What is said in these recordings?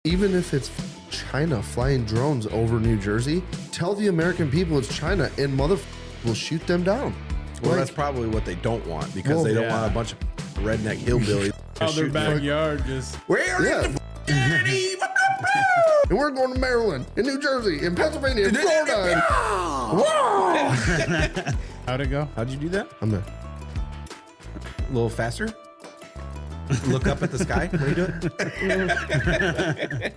Even if it's China flying drones over New Jersey, tell the American people it's China and will shoot them down. Well, that's probably what they don't want because they don't want a bunch of redneck hillbillies. Out their backyard just... Where is the and we're going to Maryland, and New Jersey, and Pennsylvania, and Florida. How'd it go? How'd you do that? I'm there. A little faster? Look up at the sky when you do it?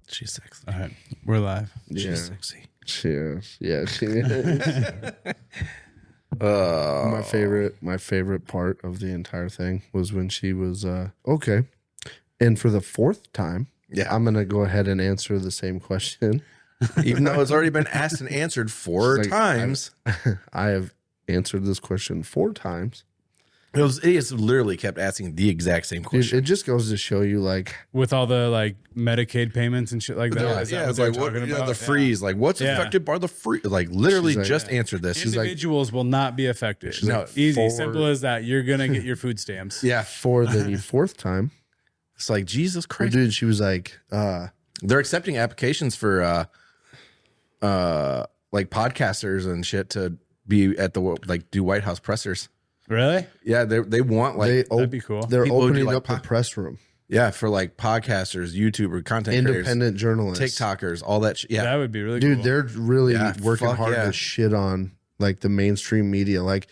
She's sexy. All right, we're live. She's sexy. Yeah, she is. My favorite part of the entire thing was when she was okay. And for the fourth time, I'm gonna go ahead and answer the same question. Even though it's already been asked and answered 4 times. I have answered this question 4 times. It literally kept asking the exact same question. It just goes to show you, like, with all the like Medicaid payments and shit like that. It's like what, the freeze. Like, what's affected by the freeze? Like, literally just answered this. Individuals will not be affected. No, easy, simple as that. You're gonna get your food stamps. For the 4th time. It's like, Jesus Christ, dude. She was like, they're accepting applications for like podcasters and shit to be at the do White House pressers. Really? Yeah, they want that'd be cool. They're opening up the press room. Yeah, for like podcasters, YouTuber, content independent creators, journalists, TikTokers, all that shit. Yeah, that would be really cool. Dude, they're really working hard to shit on like the mainstream media. Like,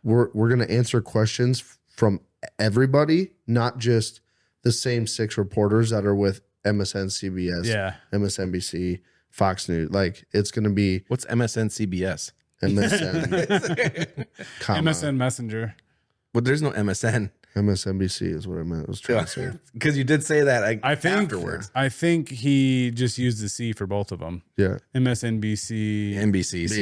we're gonna answer questions from everybody, not just the same 6 reporters that are with MSN, CBS, MSNBC, Fox News. Like, it's gonna be what's MSN, CBS? MSN, MSN Messenger. But there's no MSN. MSNBC is what I meant. I was trying to say because you did say that. I think afterwards. I think he just used the C for both of them. Yeah, NBC, MSNBC,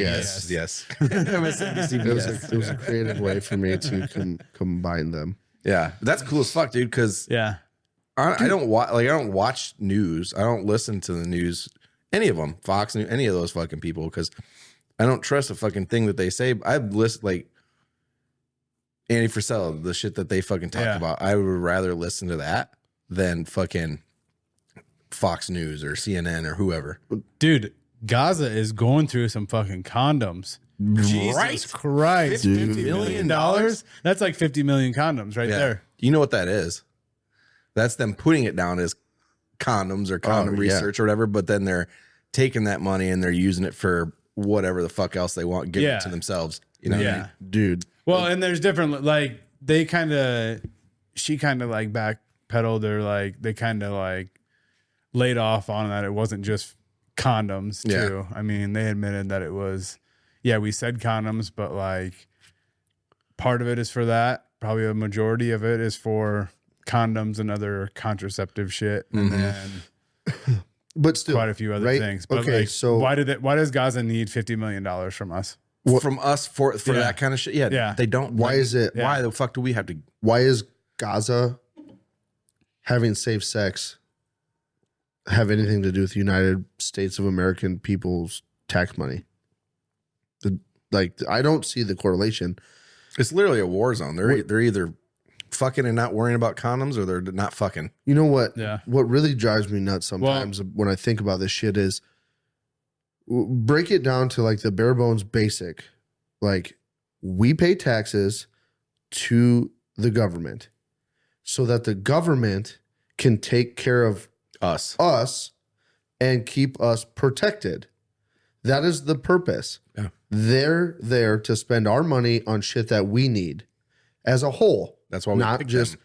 yes. MSNBC. It was a creative way for me to combine them. Yeah, that's cool as fuck, dude. Because I don't watch news. I don't listen to the news. Any of them, Fox News, any of those fucking people, because I don't trust a fucking thing that they say. I've listened like Andy Frisella, the shit that they fucking talk about. I would rather listen to that than fucking Fox News or CNN or whoever. Dude, Gaza is going through some fucking condoms. Jesus Christ. $50 million? That's like 50 million condoms right there. You know what that is? That's them putting it down as condoms or condom research or whatever, but then they're taking that money and they're using it for whatever the fuck else they want, giving it to themselves. You know what I mean? Dude. Well, and there's different, like, she kind of like backpedaled, or like they kind of like laid off on that. It wasn't just condoms too. I mean, they admitted that it was, we said condoms, but like part of it is for that. Probably a majority of it is for condoms and other contraceptive shit. And then but still quite a few other things. But okay, like, so why does Gaza need $50 million from us? From us for that kind of shit? Yeah. They don't. Why is it? Why the fuck do we have to? Why is Gaza having safe sex have anything to do with the United States of American people's tax money? I don't see the correlation. It's literally a war zone. They're either fucking and not worrying about condoms, or they're not fucking. You know what? Yeah. What really drives me nuts sometimes when I think about this shit is, break it down to like the bare bones basic. Like, we pay taxes to the government so that the government can take care of us and keep us protected. That is the purpose. Yeah. They're there to spend our money on shit that we need as a whole. That's why we not just,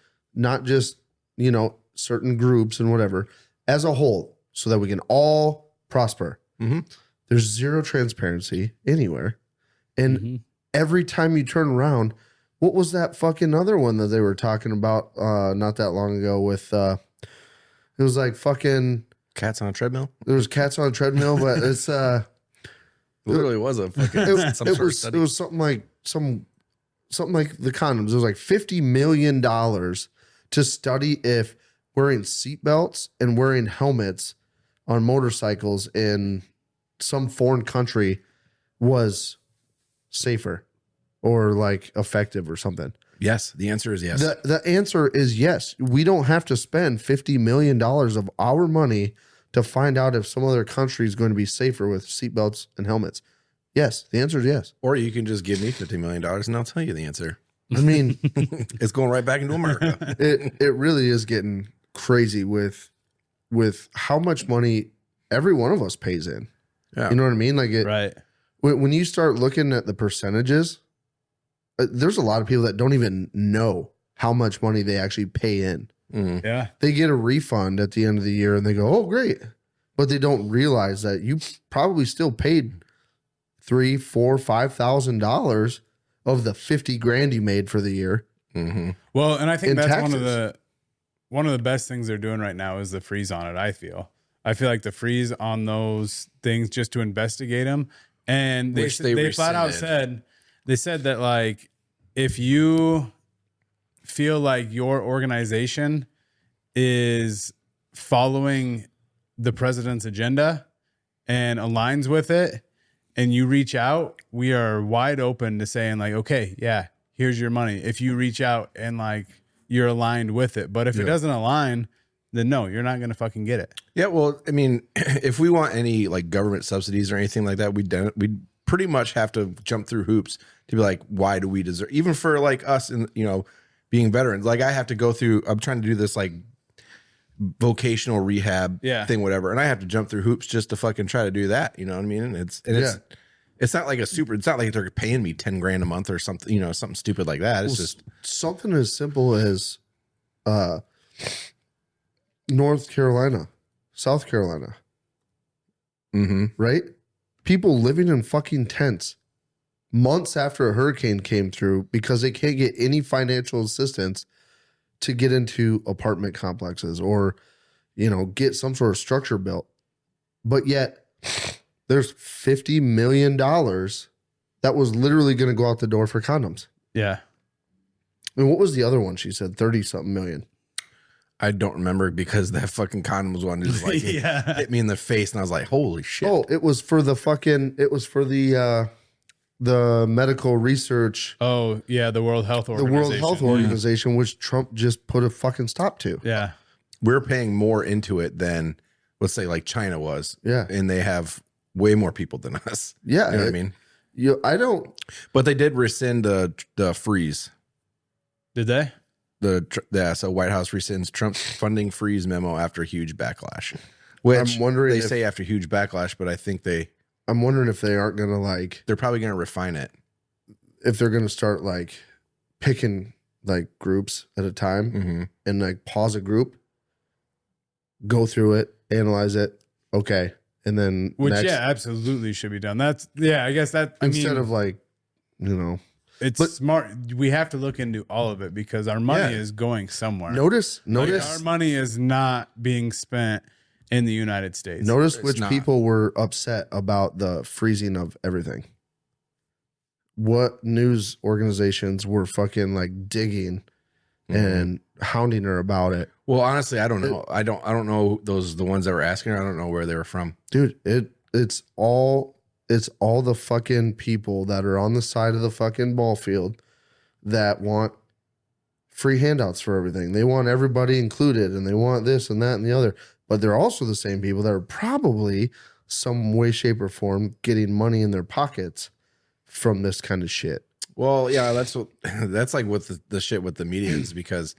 certain groups and whatever, as a whole, so that we can all prosper. Mm-hmm. There's zero transparency anywhere. And every time you turn around, what was that fucking other one that they were talking about not that long ago with it was like fucking cats on a treadmill? There was cats on a treadmill, but it's it literally was a fucking it was something like the condoms. It was like $50 million to study if wearing seatbelts and wearing helmets on motorcycles in some foreign country was safer or like effective or something. Yes. The answer is yes. The answer is yes. We don't have to spend $50 million of our money to find out if some other country is going to be safer with seatbelts and helmets. Yes. The answer is yes. Or you can just give me $50 million and I'll tell you the answer. I mean, it's going right back into America. It really is getting crazy with how much money every one of us pays in. Yeah. You know what I mean? Like right. When you start looking at the percentages, there's a lot of people that don't even know how much money they actually pay in. Mm. Yeah. They get a refund at the end of the year and they go, oh, great. But they don't realize that you probably still paid $3,000, $4,000, $5,000 of the 50 grand you made for the year. Mm-hmm. Well, and I think that's taxes. one of the best things they're doing right now is the freeze on it. I feel like the freeze on those things just to investigate them. And they flat out said that like, if you feel like your organization is following the president's agenda and aligns with it, and you reach out, we are wide open to saying like, okay, yeah, here's your money. If you reach out and like you're aligned with it, but if it doesn't align, then no, you're not going to fucking get it. Yeah. Well, I mean, if we want any like government subsidies or anything like that, we'd pretty much have to jump through hoops to be like, why do we deserve, even for like us and, you know, being veterans, like I have to go through, I'm trying to do this like vocational rehab thing, whatever. And I have to jump through hoops just to fucking try to do that. You know what I mean? And it's not like it's not like they're paying me 10 grand a month or something, you know, something stupid like that. It's just something as simple as North Carolina, South Carolina, right? People living in fucking tents months after a hurricane came through because they can't get any financial assistance to get into apartment complexes or, you know, get some sort of structure built. But yet there's $50 million that was literally going to go out the door for condoms. Yeah. And what was the other one? She said 30 something million. I don't remember because that fucking condoms one just like hit me in the face and I was like, holy shit. Oh, it was for the medical research. Oh, yeah, the World Health Organization. The World Health Organization, which Trump just put a fucking stop to. Yeah. We're paying more into it than, let's say, like China was. Yeah. And they have way more people than us. Yeah. You know what I mean? I don't. But they did rescind the freeze. Did they? So White House rescinds Trump's funding freeze memo after huge backlash. Which I'm wondering they say after huge backlash, but I think I'm wondering if they aren't going to they're probably going to refine it. If they're going to start like picking like groups at a time and like pause a group, go through it, analyze it. Okay. And then absolutely should be done. That's I guess that instead of like, you know, it's smart. We have to look into all of it because our money is going somewhere. Notice our money is not being spent in the United States. Notice which people were upset about the freezing of everything. What news organizations were fucking like digging and hounding her about it? Well, honestly, I don't know. I don't know the ones that were asking her. I don't know where they were from. Dude, it's all the fucking people that are on the side of the fucking ball field that want free handouts for everything. They want everybody included and they want this and that and the other. But they're also the same people that are probably some way, shape, or form getting money in their pockets from this kind of shit. Well, yeah, that's like with the shit with the media is because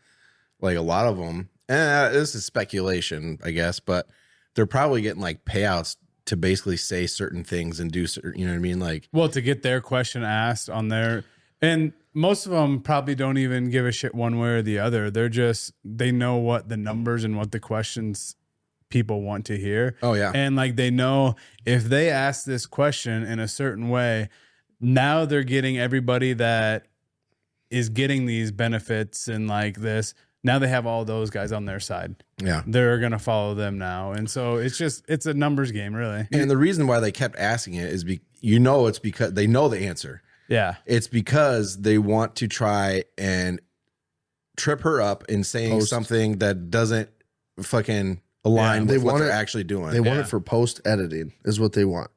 like a lot of them, this is speculation, I guess, but they're probably getting like payouts to basically say certain things and do certain, you know what I mean? Like, well, to get their question asked on their, and most of them probably don't even give a shit one way or the other. They know what the numbers and what the questions people want to hear. Oh yeah. And like, they know if they ask this question in a certain way, now they're getting everybody that is getting these benefits and like this. Now they have all those guys on their side. Yeah. They're going to follow them now. And so it's a numbers game, really. And the reason why they kept asking it is it's because they know the answer. Yeah. It's because they want to try and trip her up in saying something that doesn't fucking align with what they're actually doing. They want it for post editing is what they want.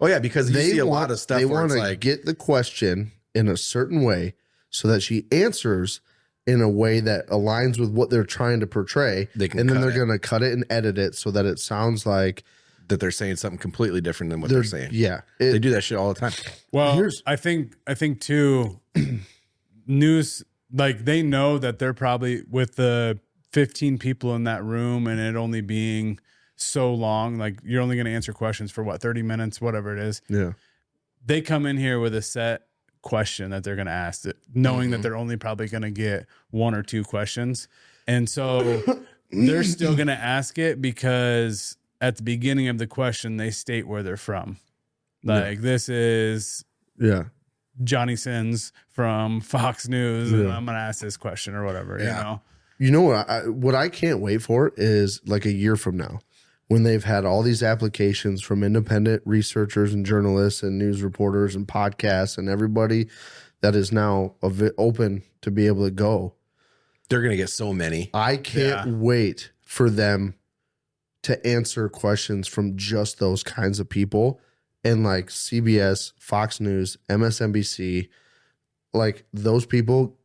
Oh yeah, because you see a lot of stuff they where want it's to like get the question in a certain way so that she answers in a way that aligns with what they're trying to portray. And then they're going to cut it and edit it so that it sounds like that they're saying something completely different than what they're saying. Yeah. They do that shit all the time. Well, I think too, news, like they know that they're probably with the 15 people in that room and it only being so long, like you're only going to answer questions for 30 minutes, whatever it is. Yeah. They come in here with a set question that they're going to ask, knowing that they're only probably going to get 1 or 2 questions. And so they're still going to ask it because at the beginning of the question, they state where they're from. Like this is Johnny Sins from Fox News. And I'm going to ask this question or whatever, You know what I can't wait for is like a year from now when they've had all these applications from independent researchers and journalists and news reporters and podcasts and everybody that is now open to be able to go. They're going to get so many. I can't wait for them to answer questions from just those kinds of people. And like CBS, Fox News, MSNBC, like those people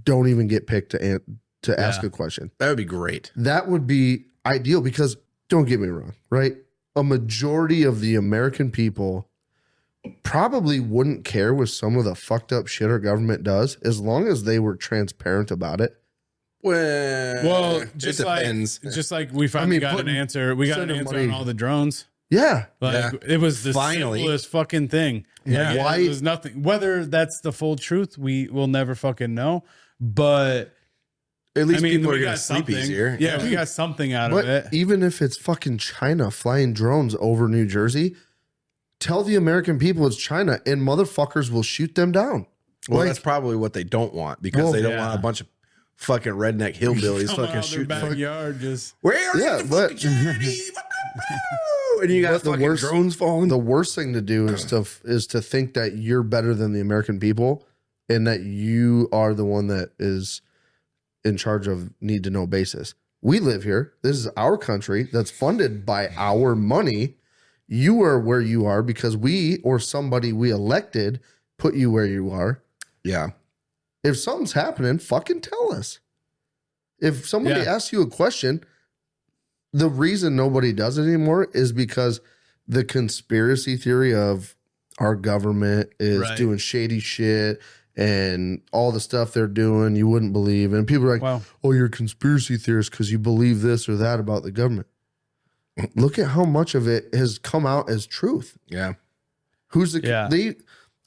don't even get picked to ask a question. That would be great. That would be ideal because don't get me wrong, right? A majority of the American people probably wouldn't care with some of the fucked up shit our government does as long as they were transparent about it. Well, just like we finally got an answer. We got an answer on all the drones. Yeah. It was the simplest fucking thing. Yeah. Why? It was nothing. Whether that's the full truth, we will never fucking know. But at least people are going to sleep easier. Yeah, we got something out of it. Even if it's fucking China flying drones over New Jersey, tell the American people it's China and motherfuckers will shoot them down. Well, that's probably what they don't want because they don't want a bunch of fucking redneck hillbillies fucking shooting backyard. Where are the fucking charity? And you got fucking drones falling. The worst thing to do is to think that you're better than the American people and that you are the one that is in charge of need to know basis. We live here. This is our country that's funded by our money. You are where you are because we or somebody we elected put you where you are. Yeah. If something's happening, fucking tell us. If somebody asks you a question, the reason nobody does it anymore is because the conspiracy theory of our government is doing shady shit and all the stuff they're doing you wouldn't believe. And people are like, oh, you're a conspiracy theorist because you believe this or that about the government. Look at how much of it has come out as truth. Yeah.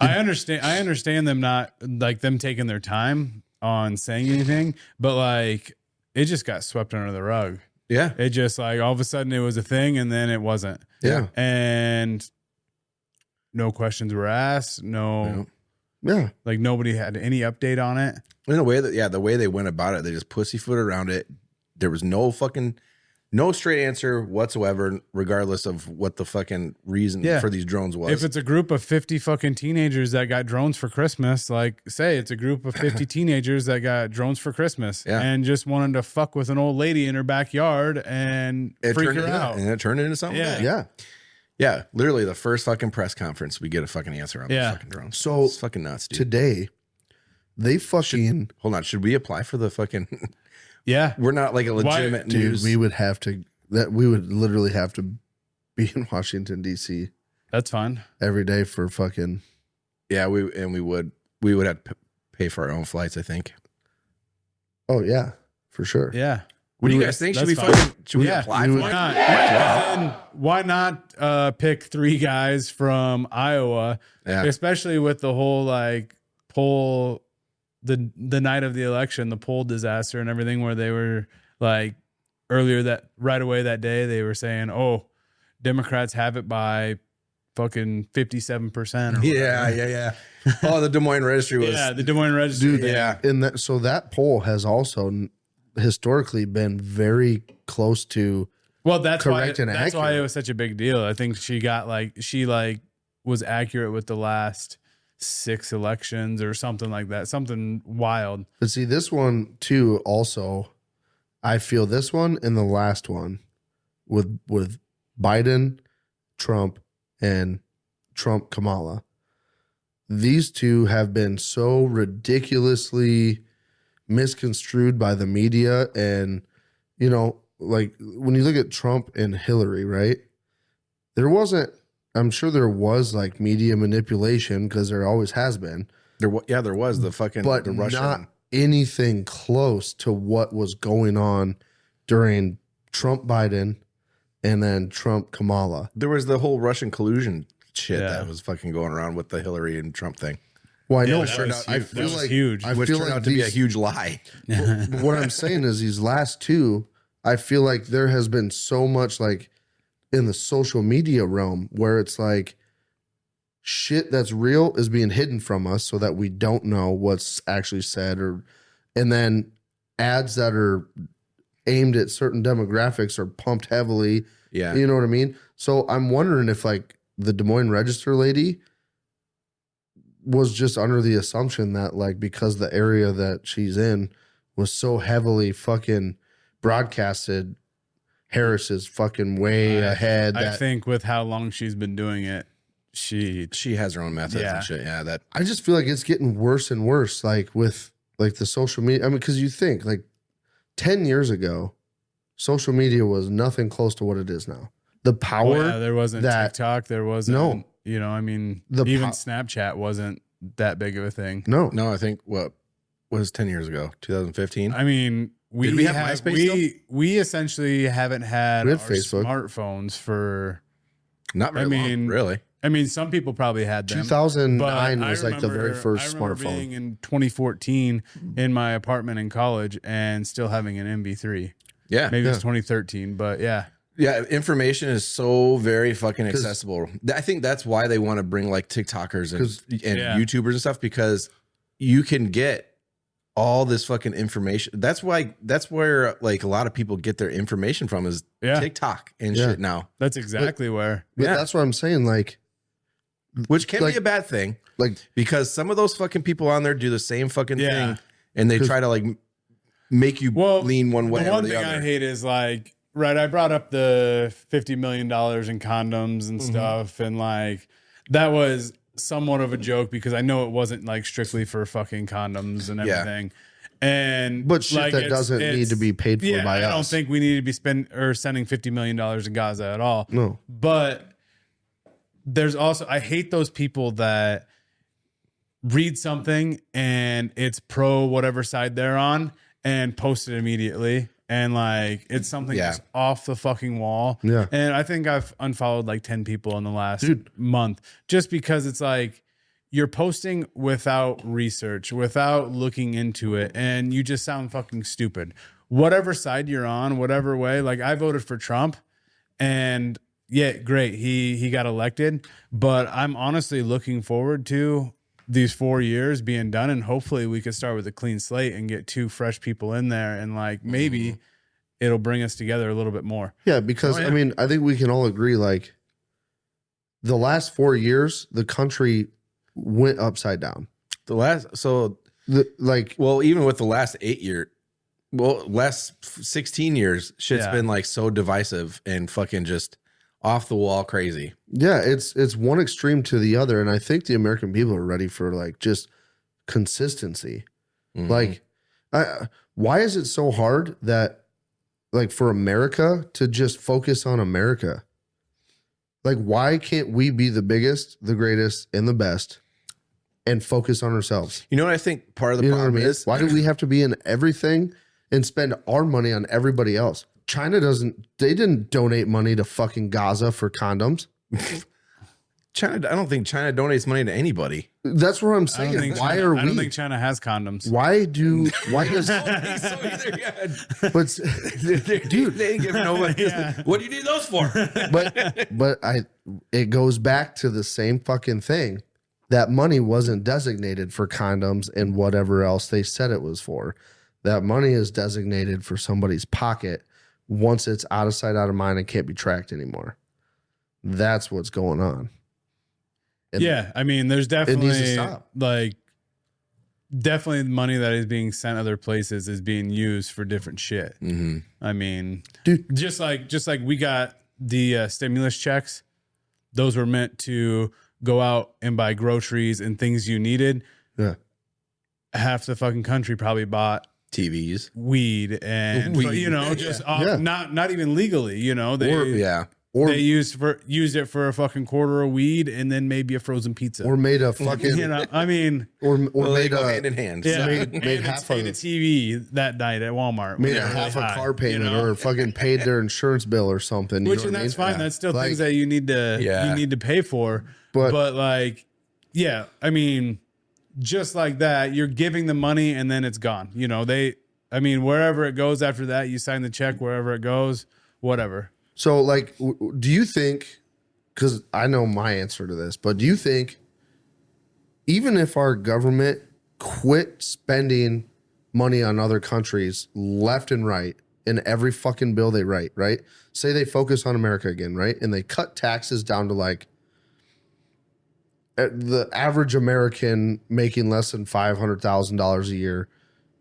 I understand them not like them taking their time on saying anything, but like it just got swept under the rug. Yeah. It just like all of a sudden it was a thing and then it wasn't. Yeah. And no questions were asked. Yeah. Like nobody had any update on it. In a way that, the way they went about it, they just pussyfoot around it. There was no straight answer whatsoever, regardless of what the fucking reason for these drones was. If it's a group of 50 fucking teenagers that got drones for Christmas, like say it's a group of 50 teenagers that got drones for Christmas and just wanted to fuck with an old lady in her backyard and freak her out. And it turned into something. Yeah. Literally the first fucking press conference, we get a fucking answer on the fucking drones. So it's fucking nuts, dude. Today, they fucking... Hold on. Should we apply for the fucking... Yeah. We're not like a legitimate news. Dude, we would literally have to be in Washington, D.C. That's fine. Every day for fucking... Yeah, we would have to pay for our own flights, I think. Oh, yeah. For sure. Yeah. What do you guys think? Should we apply for it? Why not pick 3 guys from Iowa, especially with the whole like poll, the night of the election, the poll disaster and everything, where they were like right away that day, they were saying, oh, Democrats have it by fucking 57%. Yeah. Oh, the Des Moines Registry was. Yeah, the Des Moines Registry. Dude, and so that poll has also historically been very close to that's correct and accurate. That's why it was such a big deal. I think she was accurate with the last 6 elections or something like that, something wild. But see, this one too, also, I feel this one and the last one with Biden, Trump, and Trump Kamala, these two have been so ridiculously misconstrued by the media. And, you know, like when you look at Trump and Hillary, right? I'm sure there was like media manipulation because there always has been. There was the fucking, but the Russian. Not anything close to what was going on during Trump Biden and then Trump Kamala. There was the whole Russian collusion shit that was fucking going around with the Hillary and Trump thing. Well, I know. I feel like huge. I feel like to be a huge lie. What I'm saying is these last two, I feel like there has been so much like in the social media realm where it's like shit that's real is being hidden from us so that we don't know what's actually said, and then ads that are aimed at certain demographics are pumped heavily. Yeah. You know what I mean? So I'm wondering if like the Des Moines Register lady was just under the assumption that like because the area that she's in was so heavily fucking broadcasted, Harris is fucking way ahead. I think with how long she's been doing it, she has her own methods and shit. Yeah, that I just feel like it's getting worse and worse. Like with like the social media. I mean, because you think like 10 years ago, social media was nothing close to what it is now. The power. There wasn't TikTok. There wasn't. No. You know, I mean, even Snapchat wasn't that big of a thing. No. I think what was 10 years ago, 2015. I mean, Did we have MySpace we essentially haven't had We our had Facebook. smartphones for. Not very long, really. I mean, some people probably had them. 2009 was like the remember- very first I remember smartphone. being in 2014 in my apartment in college and still having an MP3. Yeah. Maybe it's 2013, but yeah. Yeah, information is so very fucking accessible. I think that's why they want to bring like TikTokers and YouTubers and stuff, because you can get all this fucking information. That's where like a lot of people get their information from is TikTok and shit now. That's exactly where. But that's what I'm saying. Like, which can be a bad thing. Like, because some of those fucking people on there do the same fucking thing and they try to like make you lean one way or the other. The one thing I hate is like, right, I brought up the $50 million in condoms and stuff, and like that was somewhat of a joke because I know it wasn't like strictly for fucking condoms and everything. But shit like, that doesn't need to be paid for by us. I don't think we need to be sending $50 million in Gaza at all. No. But there's also, I hate those people that read something and it's pro whatever side they're on and post it immediately. And like, it's something just off the fucking wall. Yeah. And I think I've unfollowed like 10 people in the last month just because it's like, you're posting without research, without looking into it, and you just sound fucking stupid. Whatever side you're on, whatever way, like I voted for Trump and yeah, great. He got elected, but I'm honestly looking forward to these 4 years being done, and hopefully we could start with a clean slate and get 2 fresh people in there, and like maybe it'll bring us together a little bit more. Yeah, because I mean, I think we can all agree like the last 4 years, the country went upside down. Even with the last 8 year, last 16 years, shit's been like so divisive and fucking just off the wall crazy. Yeah, it's one extreme to the other, and I think the American people are ready for like just consistency. Like, why is it so hard that like for America to just focus on America? Like, why can't we be the biggest, the greatest, and the best and focus on ourselves? You know what I think part of the problem is? Why do we have to be in everything and spend our money on everybody else? China they didn't donate money to fucking Gaza for condoms. I don't think China donates money to anybody. That's what I'm saying. I don't think China has condoms. Why does but dude, they ain't giving nobody. What do you need those for? but it goes back to the same fucking thing. That money wasn't designated for condoms and whatever else they said it was for. That money is designated for somebody's pocket once it's out of sight, out of mind, and can't be tracked anymore. That's what's going on. And I mean, there's definitely needs to stop. Like definitely the money that is being sent other places is being used for different shit. I mean, dude, just like we got the stimulus checks. Those were meant to go out and buy groceries and things you needed. Yeah. Half the fucking country probably bought TVs, weed, and you know, just not even legally. You know, they used it for a fucking quarter of weed and then maybe a frozen pizza, or made a fucking I mean, or made a hand in hand. Yeah, made half a TV that night at Walmart. Made half a car payment, or fucking paid their insurance bill or something. Which, and that's fine. Yeah. That's still things that you need to pay for. But like, yeah, I mean, just like that, you're giving the money and then it's gone. You know, wherever it goes after that, you sign the check, wherever it goes, whatever. So, like, do you think, because I know my answer to this, but do you think even if our government quit spending money on other countries left and right in every fucking bill they write, right? Say they focus on America again, right? And they cut taxes down to like the average American making less than $500,000 a year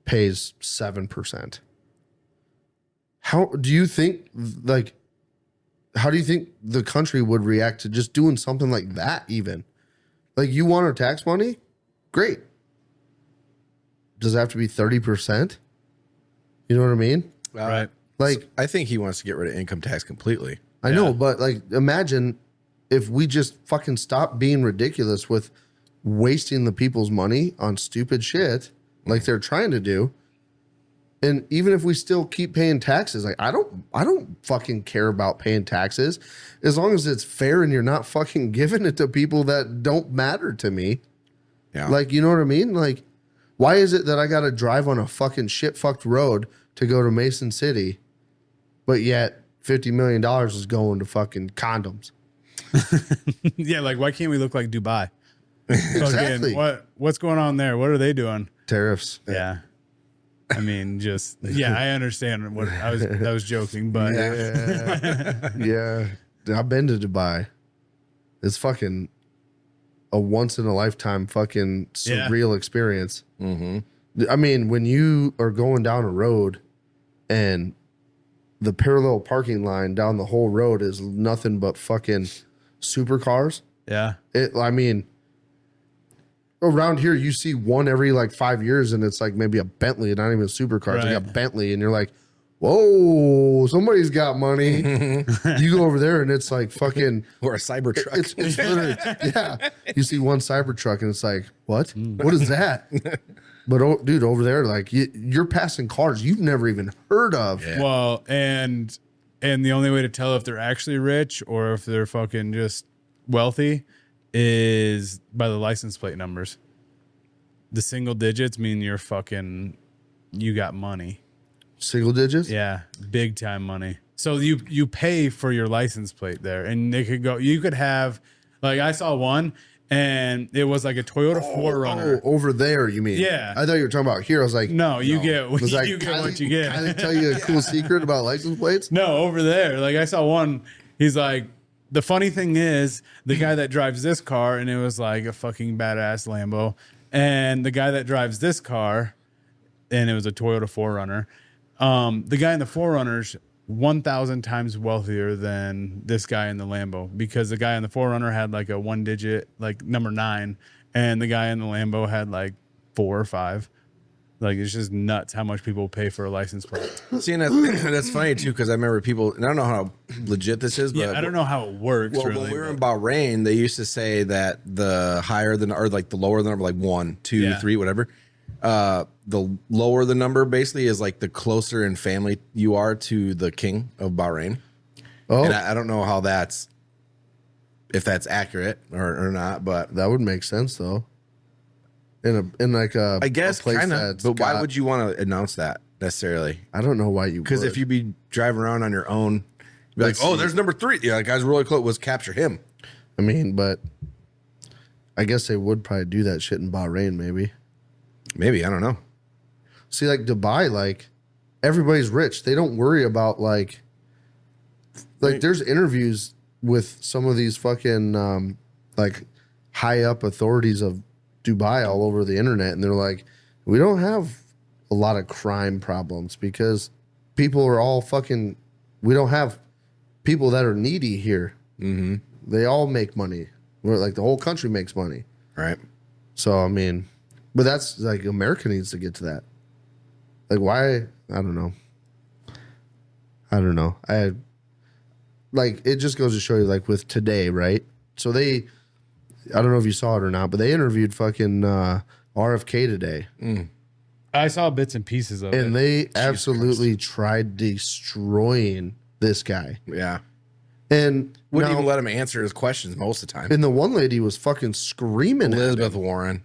pays 7%. How do you think, like, how do you think the country would react to just doing something like that even? Like, you want our tax money? Great. Does it have to be 30%? You know what I mean? Right. Like, I think he wants to get rid of income tax completely. I know, but like, imagine if we just fucking stop being ridiculous with wasting the people's money on stupid shit like they're trying to do. And even if we still keep paying taxes, like I don't fucking care about paying taxes as long as it's fair and you're not fucking giving it to people that don't matter to me. Yeah. Like, you know what I mean? Like, why is it that I got to drive on a fucking shit fucked road to go to Mason City, but yet $50 million is going to fucking condoms? Yeah. Like, why can't we look like Dubai? Exactly. What's going on there? What are they doing? Tariffs. Yeah. I mean, just I understand what I was joking, but yeah, I've been to Dubai. It's fucking a once in a lifetime fucking surreal experience. Mm-hmm. I mean, when you are going down a road and the parallel parking line down the whole road is nothing but fucking supercars. Yeah. I mean, around here, you see one every like 5 years, and it's like maybe a Bentley, not even a supercar. It's like a Bentley, and you're like, whoa, somebody's got money. You go over there, and it's like fucking... Or a Cybertruck. It's literally, yeah. You see one Cybertruck, and it's like, what? What is that? But, dude, over there, like, you're passing cars you've never even heard of. Yeah. Well, and the only way to tell if they're actually rich or if they're fucking just wealthy is by the license plate numbers. The single digits mean you got money. Single digits? Yeah, big time money. So you pay for your license plate there, and you could have, like, I saw one and it was like a Toyota 4Runner. Oh, over there, you mean? Yeah. I thought you were talking about here. I was like, no, you get what you get. Can I tell you a cool secret about license plates? No, over there. Like, I saw one, he's like, the funny thing is, the guy that drives this car, and it was like a fucking badass Lambo, and the guy that drives this car, and it was a Toyota 4Runner, the guy in the 4Runner's 1,000 times wealthier than this guy in the Lambo, because the guy in the 4Runner had like a 1 digit, like number 9, and the guy in the Lambo had like 4 or 5. Like, it's just nuts how much people pay for a license plate. See, and that's funny too, because I remember people, and I don't know how legit this is, but I don't know how it works. Well, really, when we were in Bahrain, they used to say that the higher the, or like the lower the number, like 1, 2, 3, whatever. The lower the number basically is like the closer in family you are to the king of Bahrain. Oh, and I don't know how if that's accurate or not, but that would make sense though. I guess kind of, but why would you want to announce that necessarily? I don't know why you would. Because if you be driving around on your own, be like, oh, there's number 3. Yeah, that guy's really close. Let's capture him. I mean, but I guess they would probably do that shit in Bahrain, maybe. Maybe, I don't know. See, like Dubai, like everybody's rich. They don't worry about like there's interviews with some of these fucking like high up authorities of Dubai all over the internet, and they're like, we don't have a lot of crime problems because people are all fucking, we don't have people that are needy here. Mm-hmm. They all make money. where like the whole country makes money. Right. So, I mean, but that's like America needs to get to that. Like, why? I don't know. Like, it just goes to show you, like, with Today, right? So I don't know if you saw it or not, but they interviewed fucking RFK today. I saw bits and pieces of it. And they absolutely tried destroying this guy. Yeah. And wouldn't even let him answer his questions most of the time. And the one lady was fucking screaming Elizabeth Warren.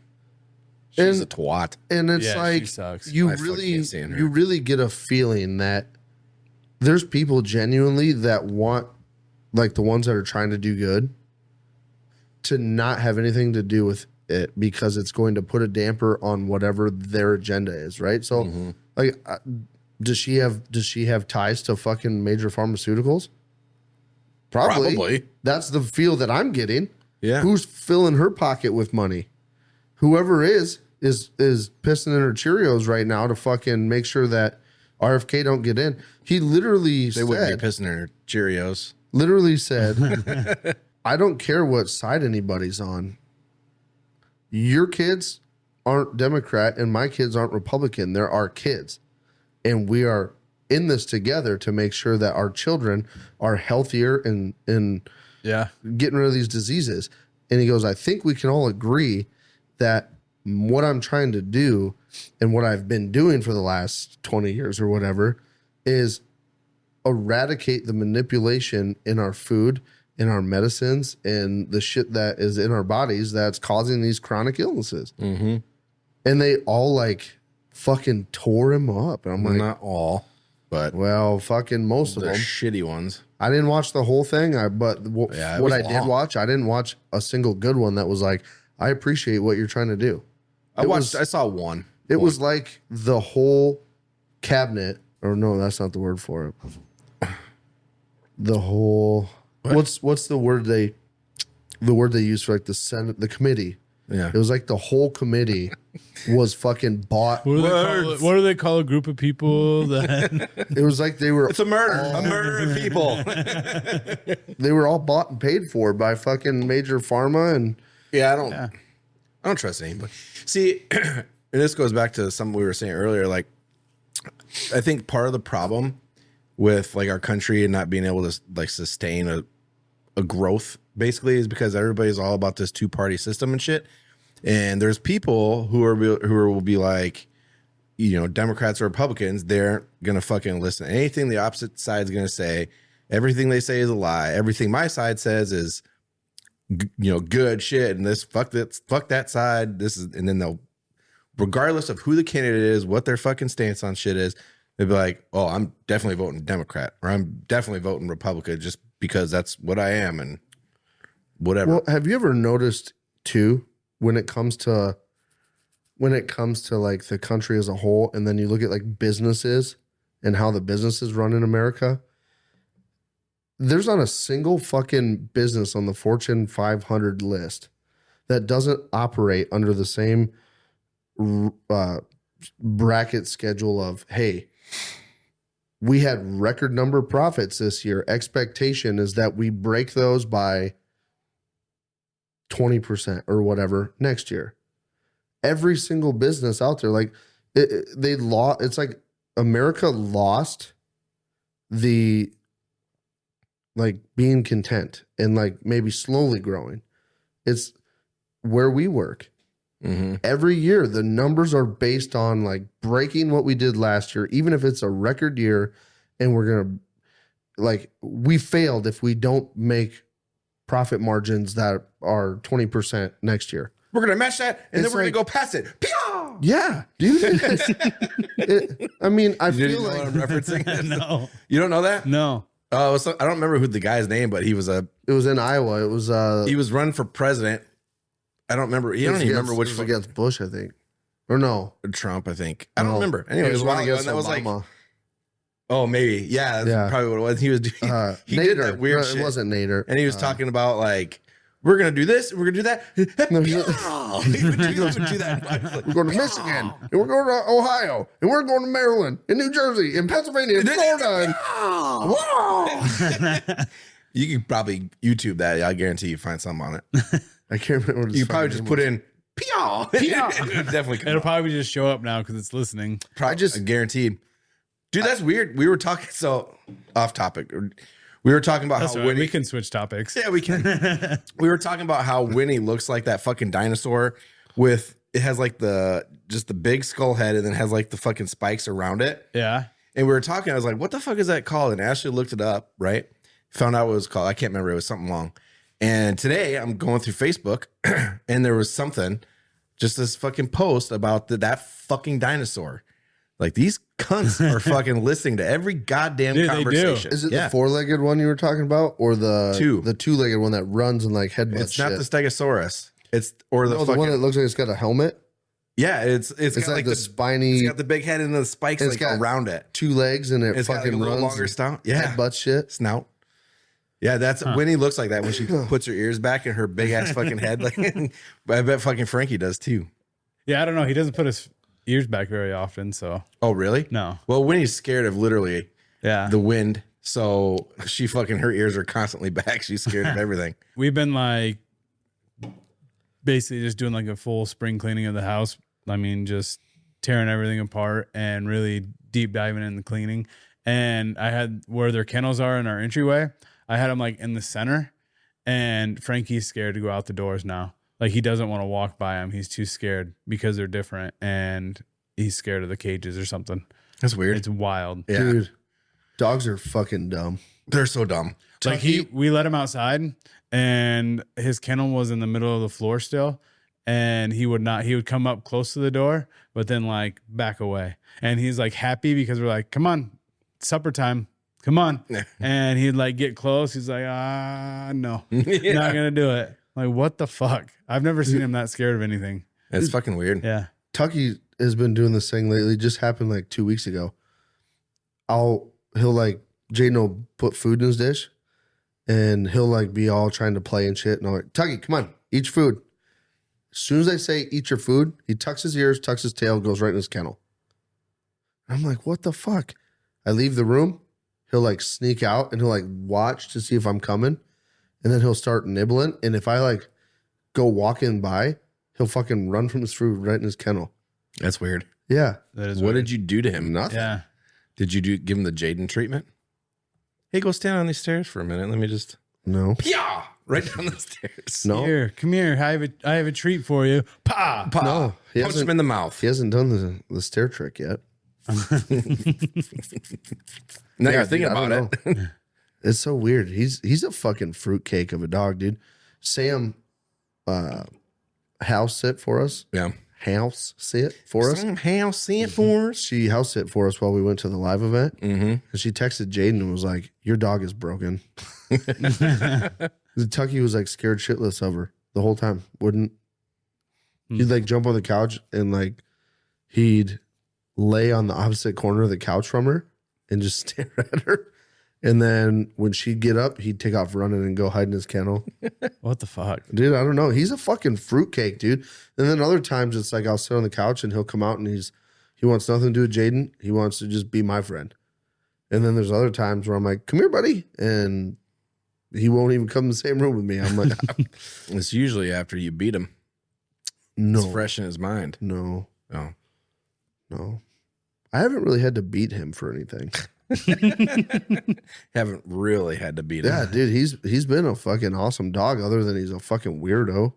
She's a twat. And it's like, you really get a feeling that there's people genuinely that want, like the ones that are trying to do good, to not have anything to do with it because it's going to put a damper on whatever their agenda is, right? So, like, does she have ties to fucking major pharmaceuticals? Probably. That's the feel that I'm getting. Yeah. Who's filling her pocket with money? Whoever is pissing in her Cheerios right now to fucking make sure that RFK don't get in. He literally said... They wouldn't be pissing in her Cheerios. Literally said, I don't care what side anybody's on. Your kids aren't Democrat and my kids aren't Republican. They're our kids. And we are in this together to make sure that our children are healthier and getting rid of these diseases. And he goes, I think we can all agree that what I'm trying to do and what I've been doing for the last 20 years or whatever is eradicate the manipulation in our food, in our medicines, and the shit that is in our bodies that's causing these chronic illnesses. Mm-hmm. And they all like fucking tore him up. And I'm like, not all, but fucking most of them. Shitty ones. I didn't watch the whole thing. What I did watch, I didn't watch a single good one that was like, I appreciate what you're trying to do. I saw one. It was like the whole cabinet, or no, that's not the word for it. The whole what's the word they use for like the Senate, the committee. Yeah. It was like the whole committee was fucking bought. What do they call a group of people that it was like they were It's a murder. A murder of people. They were all bought and paid for by fucking major pharma and I don't trust anybody. See, and this goes back to something we were saying earlier. Like, I think part of the problem with like our country and not being able to like sustain a growth basically is because everybody's all about this two-party system and shit. And there's people who will be like, you know, Democrats or Republicans. They're gonna fucking listen to anything the opposite side's gonna say. Everything they say is a lie. Everything my side says is, you know, good shit, and this fuck that side. This is, and then they'll, regardless of who the candidate is, what their fucking stance on shit is, they'll be like, "Oh, I'm definitely voting Democrat, or I'm definitely voting Republican, just because that's what I am," and whatever. Well, have you ever noticed too when it comes to like the country as a whole, and then you look at like businesses and how the businesses run in America? There's not a single fucking business on the Fortune 500 list that doesn't operate under the same bracket schedule of, hey, we had record number profits this year. Expectation is that we break those by 20% or whatever next year. Every single business out there, like it's like America lost the like being content and like maybe slowly growing. It's where we work. Mm-hmm. Every year, the numbers are based on like breaking what we did last year, even if it's a record year, and we're going to like, we failed if we don't make profit margins that are 20% next year. We're going to match that, and then we're going to go past it. Pew! Yeah, dude. I mean, I feel like what I'm referencing. No, you don't know that? No. Oh, I don't remember who the guy's name, but he was it was in Iowa. It was he was running for president. I don't remember. I don't even remember which one. Against Bush, I think, or no, Trump. I think I don't remember. Anyway, it was one against that was Obama. Like, oh, maybe, yeah, that's probably what it was. He was doing. He did that weird shit. It wasn't Nader, and he was talking about like, we're gonna do this, we're gonna do that. No, he would do that. We're going to Michigan, and we're going to Ohio, and we're going to Maryland, and New Jersey, and Pennsylvania, and Florida. You can probably YouTube that. I guarantee you find something on it. I can't remember. What you probably just put in Pew. Definitely. It'll probably just show up now because it's listening. Probably guaranteed. Dude, that's weird. We were talking off topic. We were talking about how Winnie. We can switch topics. Yeah, we can. We were talking about how Winnie looks like that fucking dinosaur with it has like the big skull head and then has like the fucking spikes around it. Yeah. And we were talking. I was like, "What the fuck is that called?" And Ashley looked it up. Right. Found out what it was called. I can't remember. It was something long. And today I'm going through Facebook and there was something, just this fucking post about that fucking dinosaur. Like these cunts are fucking listening to every goddamn conversation. Is it the four-legged one you were talking about, or the two-legged one that runs and like headbutts? It's not the Stegosaurus. It's the one that looks like it's got a helmet. Yeah, it's got like the spiny. It's got the big head and the spikes like around it. 2 legs and it's fucking got like runs. Longer snout. Yeah, headbutt shit. Snout. Yeah, that's Winnie looks like that when she puts her ears back and her big ass fucking head. Like, I bet fucking Frankie does too. Yeah, I don't know. He doesn't put his ears back very often. So. Oh really? No. Well, Winnie's scared of literally the wind, so she fucking her ears are constantly back. She's scared of everything. We've been like basically just doing like a full spring cleaning of the house. I mean, just tearing everything apart and really deep diving in the cleaning. And I had where their kennels are in our entryway. I had them like in the center, and Frankie's scared to go out the doors now. Like he doesn't want to walk by them. He's too scared because they're different, and he's scared of the cages or something. That's weird. It's wild. Yeah. Dude, dogs are fucking dumb. They're so dumb. Like we let him outside, and his kennel was in the middle of the floor still, and he would come up close to the door, but then like back away. And he's like happy because we're like, come on, supper time. Come on. And he'd like get close. He's like, no, not going to do it. Like, what the fuck? I've never seen him that scared of anything. It's fucking weird. Yeah. Tucky has been doing this thing lately. It just happened like 2 weeks ago. Jaden will put food in his dish and he'll like be all trying to play and shit. And I'm like, Tucky, come on, eat your food. As soon as I say eat your food, he tucks his ears, tucks his tail, goes right in his kennel. I'm like, what the fuck? I leave the room. He'll like sneak out and he'll like watch to see if I'm coming. And then he'll start nibbling. And if I like go walking by, he'll fucking run from his food right in his kennel. That's weird. Yeah. That is what weird. did you do to him? Nothing. Yeah. Did you give him the Jaden treatment? Hey, go stand on these stairs for a minute. Let me just. No. Yeah. Right down the stairs. No. Here, come here. I have a treat for you. Pa. Pa. No. Punch him in the mouth. He hasn't done the stair trick yet. Now you're thinking about it. It's so weird. He's a fucking fruitcake of a dog, dude. Sam house sit for us. Yeah. House sit for us. House sit for us. She house sit for us while we went to the live event. Mm-hmm. And she texted Jaden and was like, your dog is broken. Tucky was like scared shitless of her the whole time. He'd like jump on the couch and like he'd lay on the opposite corner of the couch from her and just stare at her. And then when she'd get up, he'd take off running and go hide in his kennel. What the fuck? Dude, I don't know. He's a fucking fruitcake, dude. And then other times it's like I'll sit on the couch and he'll come out and he wants nothing to do with Jaden. He wants to just be my friend. And then there's other times where I'm like, come here, buddy. And he won't even come in the same room with me. I'm like, it's usually after you beat him. No. It's fresh in his mind. No. Oh. No. I haven't really had to beat him for anything. Haven't really had to beat him. Yeah, dude, he's been a fucking awesome dog other than he's a fucking weirdo.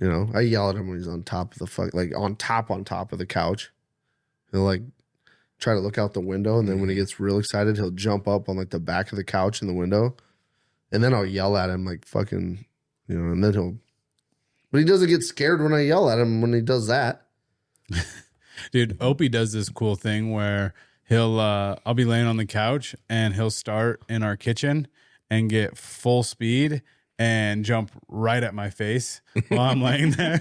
You know, I yell at him when he's on top of on top of the couch. He'll like try to look out the window, and then when he gets real excited, he'll jump up on like the back of the couch in the window. And then I'll yell at him like fucking, you know, and then but he doesn't get scared when I yell at him when he does that. Dude, Opie does this cool thing where I'll be laying on the couch and he'll start in our kitchen and get full speed and jump right at my face while I'm laying there.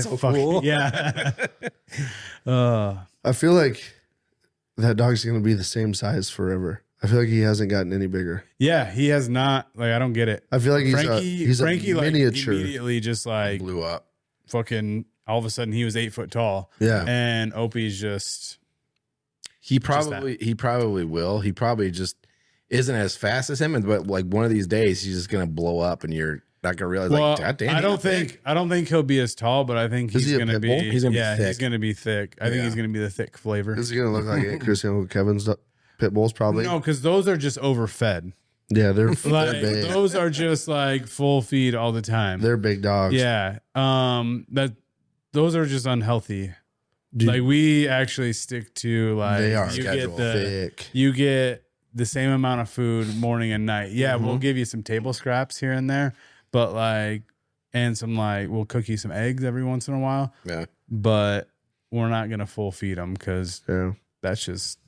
So cool. Yeah. I feel like that dog's going to be the same size forever. I feel like he hasn't gotten any bigger. Yeah, he has not. Like, I don't get it. I feel like he's Frankie a miniature. like immediately just like Blew up. fucking all of a sudden he was 8 foot tall. Yeah. And Opie's just He probably will. He probably just isn't as fast as him, but like one of these days he's just gonna blow up and you're not gonna realize like, God damn, I don't think he'll be as tall, but I think he's gonna be thick. He's gonna be thick. I think he's gonna be the thick flavor. Is he gonna look like Cristiano Kevin's pit bulls? Probably no, because those are just overfed. Yeah, they're like big. Those are just like full feed all the time. They're big dogs. Yeah, those are just unhealthy. Dude, like we actually stick to like they are you get the same amount of food morning and night. Yeah, we'll give you some table scraps here and there, but like and some like we'll cook you some eggs every once in a while. Yeah, but we're not gonna full feed them because that's just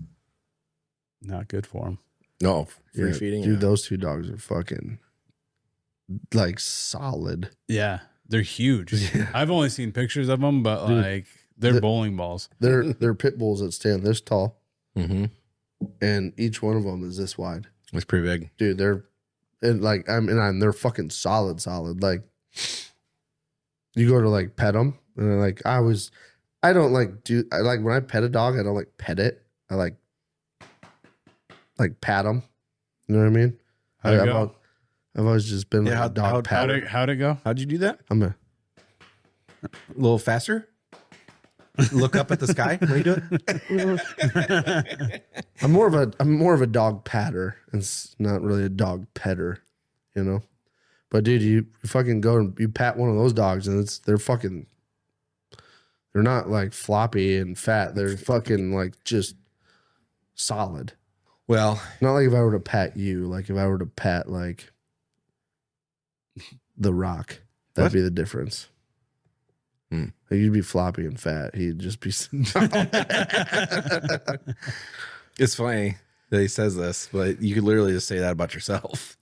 not good for them. No, free feeding. Dude, those two dogs are fucking like solid. Yeah, they're huge. Yeah. I've only seen pictures of them, but dude, like they're bowling balls. They're pit bulls that stand this tall, and each one of them is this wide. It's pretty big, dude. They're fucking solid. Like you go to like pet them, and I don't like when I pet a dog, I don't like pet it. I like pat them. You know what I mean? I've always just been like a dog patter. How'd it go? How'd you do that? I'm a little faster. Look up at the sky. What are you doing? I'm more of a dog patter. It's not really a dog petter, you know. But dude, you fucking go and you pat one of those dogs, and they're not like floppy and fat. They're fucking like just solid. Well, not like if I were to pat you, like if I were to pat like The Rock, that'd be the difference. Like you'd be floppy and fat. He'd just be. It's funny that he says this, but you could literally just say that about yourself.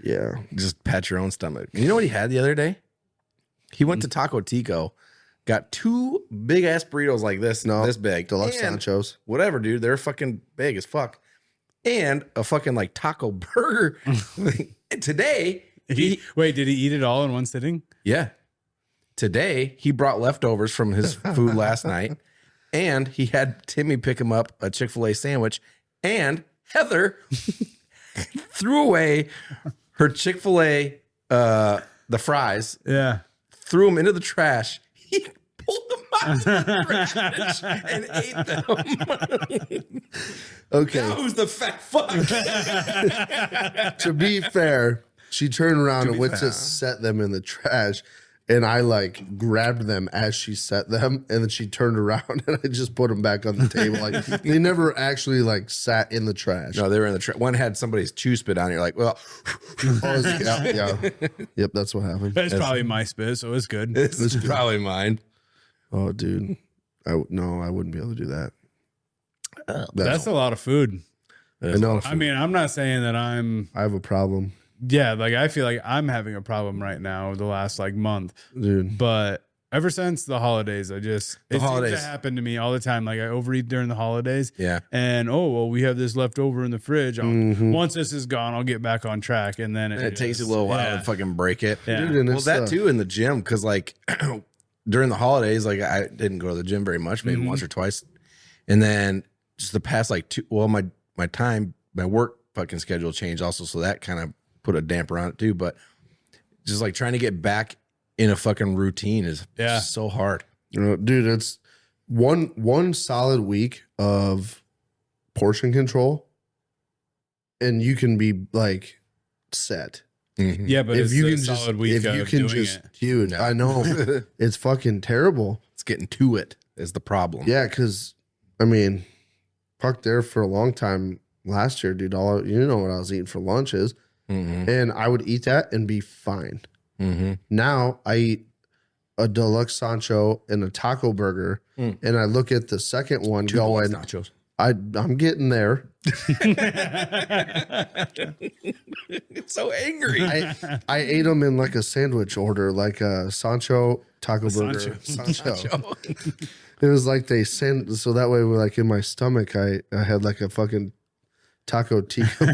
Yeah. Just pat your own stomach. You know what he had the other day? He went to Taco Tico, got 2 big ass burritos like this, this big. Deluxe Sanchos. Whatever, dude. They're fucking big as fuck. And a fucking like taco burger. Today. Did he eat it all in one sitting? Yeah. Today, he brought leftovers from his food last night, and he had Timmy pick him up a Chick-fil-A sandwich, and Heather threw away her Chick-fil-A, the fries. Yeah. Threw them into the trash. He pulled them out of the trash and ate them. Okay. Now who's the fat fuck? To be fair, she turned around and went to set them in the trash. And I like grabbed them as she set them, and then she turned around and I just put them back on the table. Like they never actually like sat in the trash. No, they were in the trash. One had somebody's chew spit on. You're like, well, yep, that's what happened. That's probably my spit, so it's good. It's probably mine. Oh, dude, I wouldn't be able to do that. That's a lot of food. I know. I mean, I'm not saying that I have a problem. Yeah, like I feel like I'm having a problem right now the last like month. Dude. But ever since the holidays, it seems to happen to me all the time. Like I overeat during the holidays. Yeah. And we have this left over in the fridge. Once this is gone, I'll get back on track. And then it takes a little while to fucking break it. Yeah. Dude, well, that too in the gym, because like during the holidays, like I didn't go to the gym very much, maybe once or twice. And then just the past like my work fucking schedule changed also. So that kind of put a damper on it too, but just like trying to get back in a fucking routine is so hard. You know, dude, it's one solid week of portion control and you can be like set. Yeah, but if you can solid week if you can just dude, I know it's fucking terrible. It's getting to it is the problem. Yeah, because I mean, fuck there for a long time last year, dude. You know what I was eating for lunches. And I would eat that and be fine. Now I eat a deluxe Sancho and a taco burger, and I look at the second one going, I'm getting there. It's so angry. I ate them in like a sandwich order, like a Sancho taco burger. Sancho. It was like they send so that way, like in my stomach, I had like a fucking Taco Tico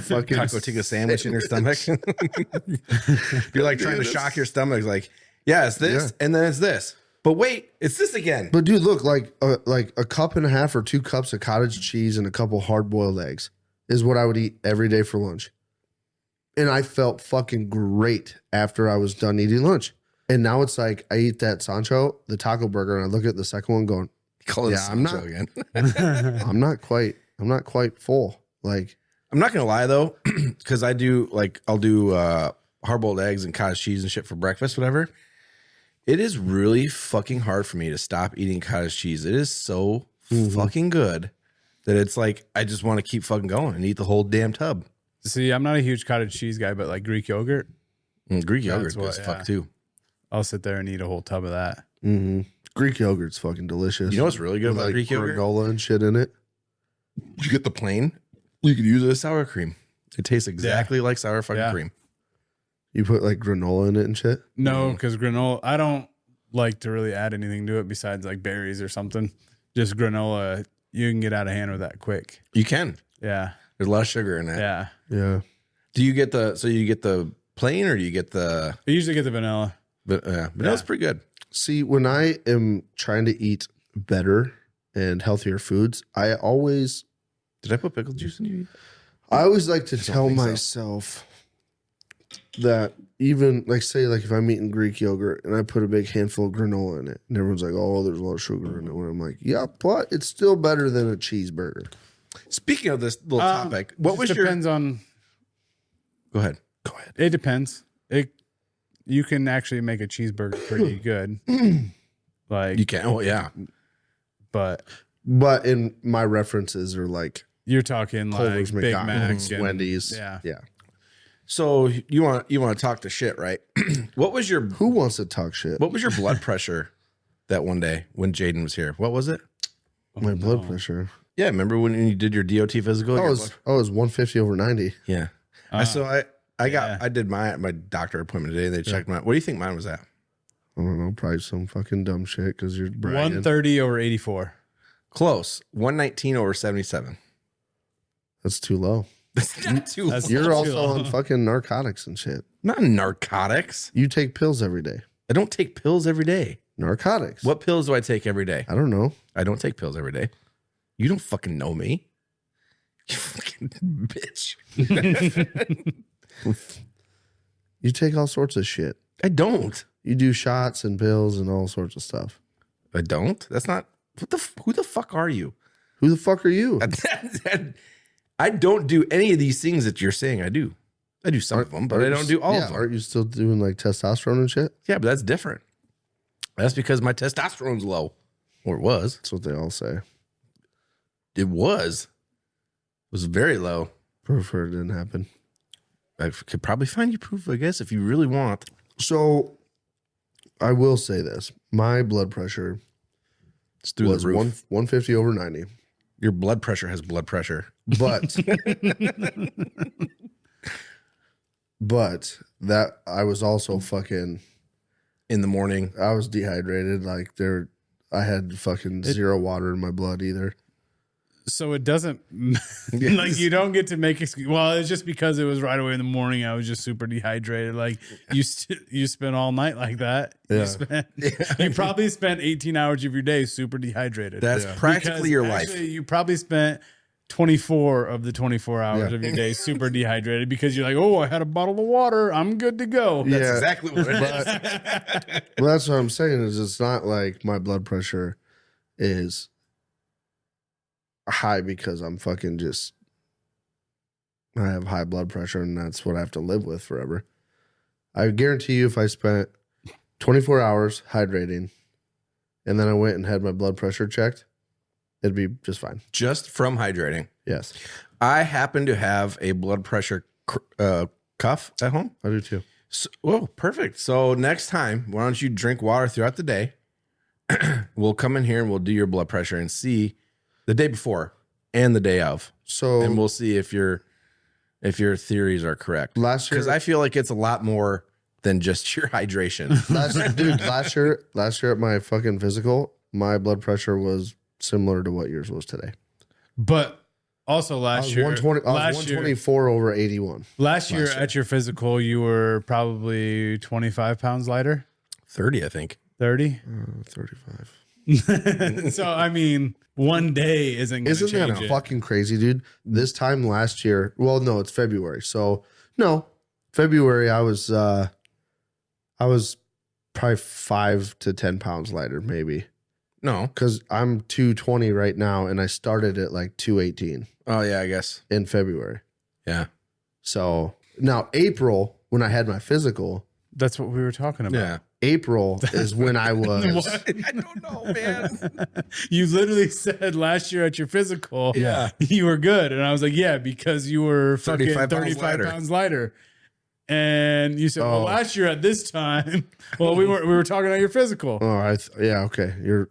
sandwich in your stomach. You're like trying to shock your stomach, like, yeah, it's this, and then it's this. But wait, it's this again. But dude, look, like a cup and a half or 2 cups of cottage cheese and a couple hard-boiled eggs is what I would eat every day for lunch. And I felt fucking great after I was done eating lunch. And now it's like I eat that Sancho, the taco burger, and I look at the second one going, I'm not again. I'm not quite full. Like, I'm not gonna lie though, because I'll do hard-boiled eggs and cottage cheese and shit for breakfast, whatever. It is really fucking hard for me to stop eating cottage cheese. It is so fucking good that it's like I just want to keep fucking going and eat the whole damn tub. See, I'm not a huge cottage cheese guy, but like Greek yogurt. Greek yogurt is fuck too. I'll sit there and eat a whole tub of that. Mm-hmm. Greek yogurt's fucking delicious. You know what's really good about Greek yogurt? Granola and shit in it. You get the plain. You could use it as sour cream. It tastes exactly like sour fucking cream. You put like granola in it and shit? No, because granola, I don't like to really add anything to it besides like berries or something. Just granola, you can get out of hand with that quick. You can. Yeah. There's a lot of sugar in it. Yeah. Yeah. Do you get the plain or do you get the... I usually get the vanilla. But vanilla's pretty good. See, when I am trying to eat better and healthier foods, I always... Did I put pickle juice in you? I always like to tell myself that even, like, say, like, if I'm eating Greek yogurt and I put a big handful of granola in it, and everyone's like, oh, there's a lot of sugar in it. When I'm like, yeah, but it's still better than a cheeseburger. Speaking of this little topic, what was your... Depends on... Go ahead. It depends. You can actually make a cheeseburger pretty good. Like you can. Oh yeah. But in my references are like you're talking Culver's, like Big Macs, Wendy's. Yeah. So you want to talk to shit, right? Who wants to talk shit? What was your blood pressure that one day when Jaden was here? What was it? My blood pressure. Yeah, remember when you did your DOT physical? It was 150/90. Yeah. I did my doctor appointment today. They checked mine. What do you think mine was at? I don't know. Probably some fucking dumb shit because you're bragging. 130/84. Close. 119/77. That's too low. That's not too low. You're also on fucking narcotics and shit. Not narcotics. You take pills every day. I don't take pills every day. Narcotics. What pills do I take every day? I don't know. I don't take pills every day. You don't fucking know me. You fucking bitch. You take all sorts of shit. I don't. You do shots and pills and all sorts of stuff. I don't. That's not. Who the fuck are you? Who the fuck are you? I don't do any of these things that you're saying I do. I do some of them, but I don't do all of them. Aren't you still doing like testosterone and shit? Yeah, but that's different. That's because my testosterone's low. Or it was. That's what they all say. It was. It was very low. Prefer it didn't happen. I could probably find you proof, I guess, if you really want. So I will say this. My blood pressure was 150/90. Your blood pressure has blood pressure. But that I was also fucking in the morning. I was dehydrated. Like I had fucking zero water in my blood either. So it doesn't like you don't get to make excuse. Well, it's just because it was right away in the morning. I was just super dehydrated. Like you spent all night like that. Yeah. You probably spent 18 hours of your day super dehydrated. That's practically your life. You probably spent 24 of the 24 hours of your day super dehydrated because you're like, oh, I had a bottle of water. I'm good to go. That's exactly what it is. Well, that's what I'm saying is it's not like my blood pressure is high because I'm fucking I have high blood pressure and that's what I have to live with forever. I guarantee you if I spent 24 hours hydrating and then I went and had my blood pressure checked, it'd be just fine. Just from hydrating? Yes. I happen to have a blood pressure cuff at home. I do too. So, perfect. So next time, why don't you drink water throughout the day? We'll come in here and we'll do your blood pressure and see the day before and the day of. And we'll see if your theories are correct. Last year, because I feel like it's a lot more than just your hydration. Last year at my fucking physical, my blood pressure was similar to what yours was today. But also last year, 124/81. Last year at your physical, you were probably 25 pounds lighter. 30, I think. 30? 35. So, I mean, one day isn't going to change that fucking crazy, dude? This time last year, well, no, it's February. So, no, February, I was probably 5 to 10 pounds lighter, maybe. No, because I'm 220 right now, and I started at like 218. Oh yeah, I guess in February. Yeah. So now April, when I had my physical, that's what we were talking about. Yeah. April is when I was. I don't know, man. You literally said last year at your physical, Yeah, you were good, and I was like, yeah, because you were fucking 35 pounds lighter. And you said, well, last year at this time, well, we were talking about your physical. Oh, yeah, okay. You're.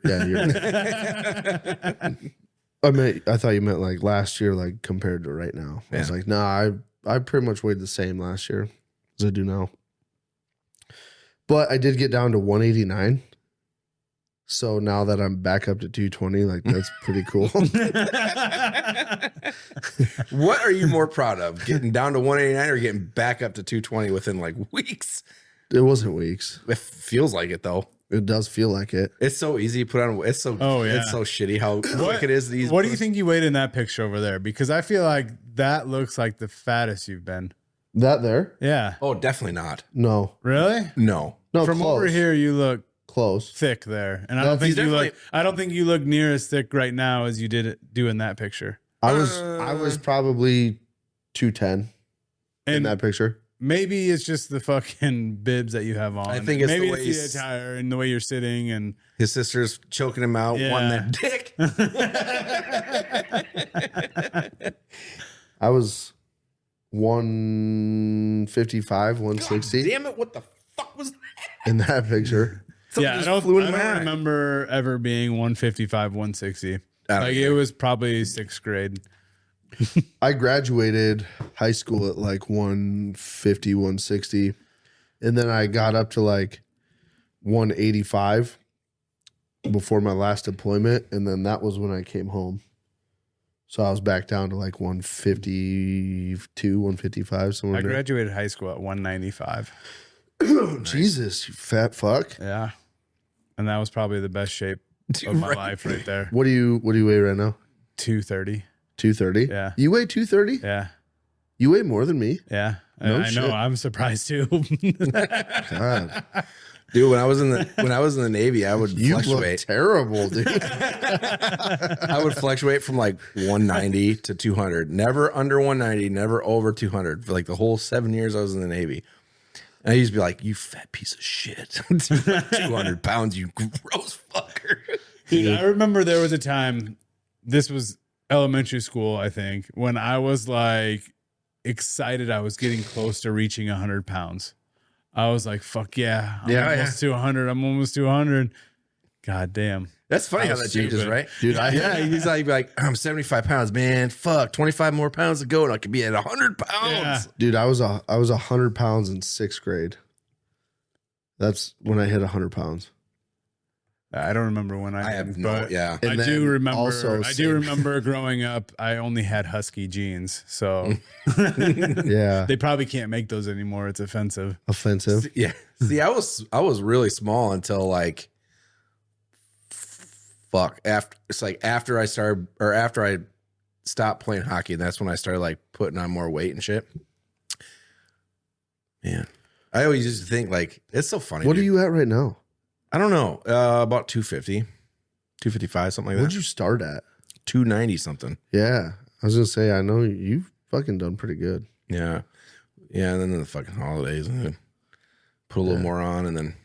I thought you meant like last year, like compared to right now. I was like, nah, I pretty much weighed the same last year as I do now. But I did get down to 189. So now that I'm back up to 220, like that's pretty cool. What are you more proud of? Getting down to 189 or getting back up to 220 within like weeks? It wasn't weeks. It feels like it though. It does feel like it. It's so easy to put on. It's so it's so shitty how quick it is. What do you think you weighed in that picture over there? Because I feel like that looks like the fattest you've been. That there? Yeah. Oh, definitely not. No. Really? No. From close. over here, you look close, thick there, and I don't think you look. I don't think you look near as thick right now as you did in that picture. I was probably 210 in that picture. Maybe it's just the fucking bibs that you have on. I think it's maybe the way it's the attire and the way you're sitting, and his sister's choking him out, wanting that dick. I was 155, 160. God damn it! What the fuck was that? In that picture? I don't remember ever being 155, 160. Like it was probably 6th grade. I graduated high school at like 150, 160. And then I got up to like 185 before my last deployment. And then that was when I came home. So I was back down to like 152, 155, somewhere. I graduated high school at 195. Jesus, you fat fuck. Yeah. And that was probably the best shape of my life right there. What do you weigh right now? 230. 230? Yeah. You weigh 230? Yeah. You weigh more than me? Yeah. I know. I'm surprised too. God. Dude, when I was in the Navy, I would fluctuate. Look terrible, dude. I would fluctuate from like 190 to 200. Never under 190, never over 200 for like the whole 7 years I was in the Navy. And I used to be like, you fat piece of shit. 200 pounds, you gross fucker. Dude, I remember there was a time, this was elementary school, I think, when I was like excited I was getting close to reaching 100 pounds. I was like, fuck yeah. I'm almost to 100. I'm almost to 100. God damn. That's funny how that changes, right? Dude, he's like, I'm 75 pounds, man. Fuck, 25 more pounds to go and I could be at 100 pounds. Yeah. Dude, I was 100 pounds in 6th grade. That's when I hit 100 pounds. I don't remember when I have no, yeah. I do remember growing up, I only had husky jeans. So yeah. They probably can't make those anymore. It's offensive. Yeah. See, I was really small until like after I stopped playing hockey, and that's when I started like putting on more weight and shit. Man, I always used to think like it's so funny. What are you at right now? I don't know. About 250, 255, something like that. What'd you start at? 290 something. Yeah. I was gonna say, I know you've fucking done pretty good. Yeah. Yeah, and then the fucking holidays and then put a little more on, and then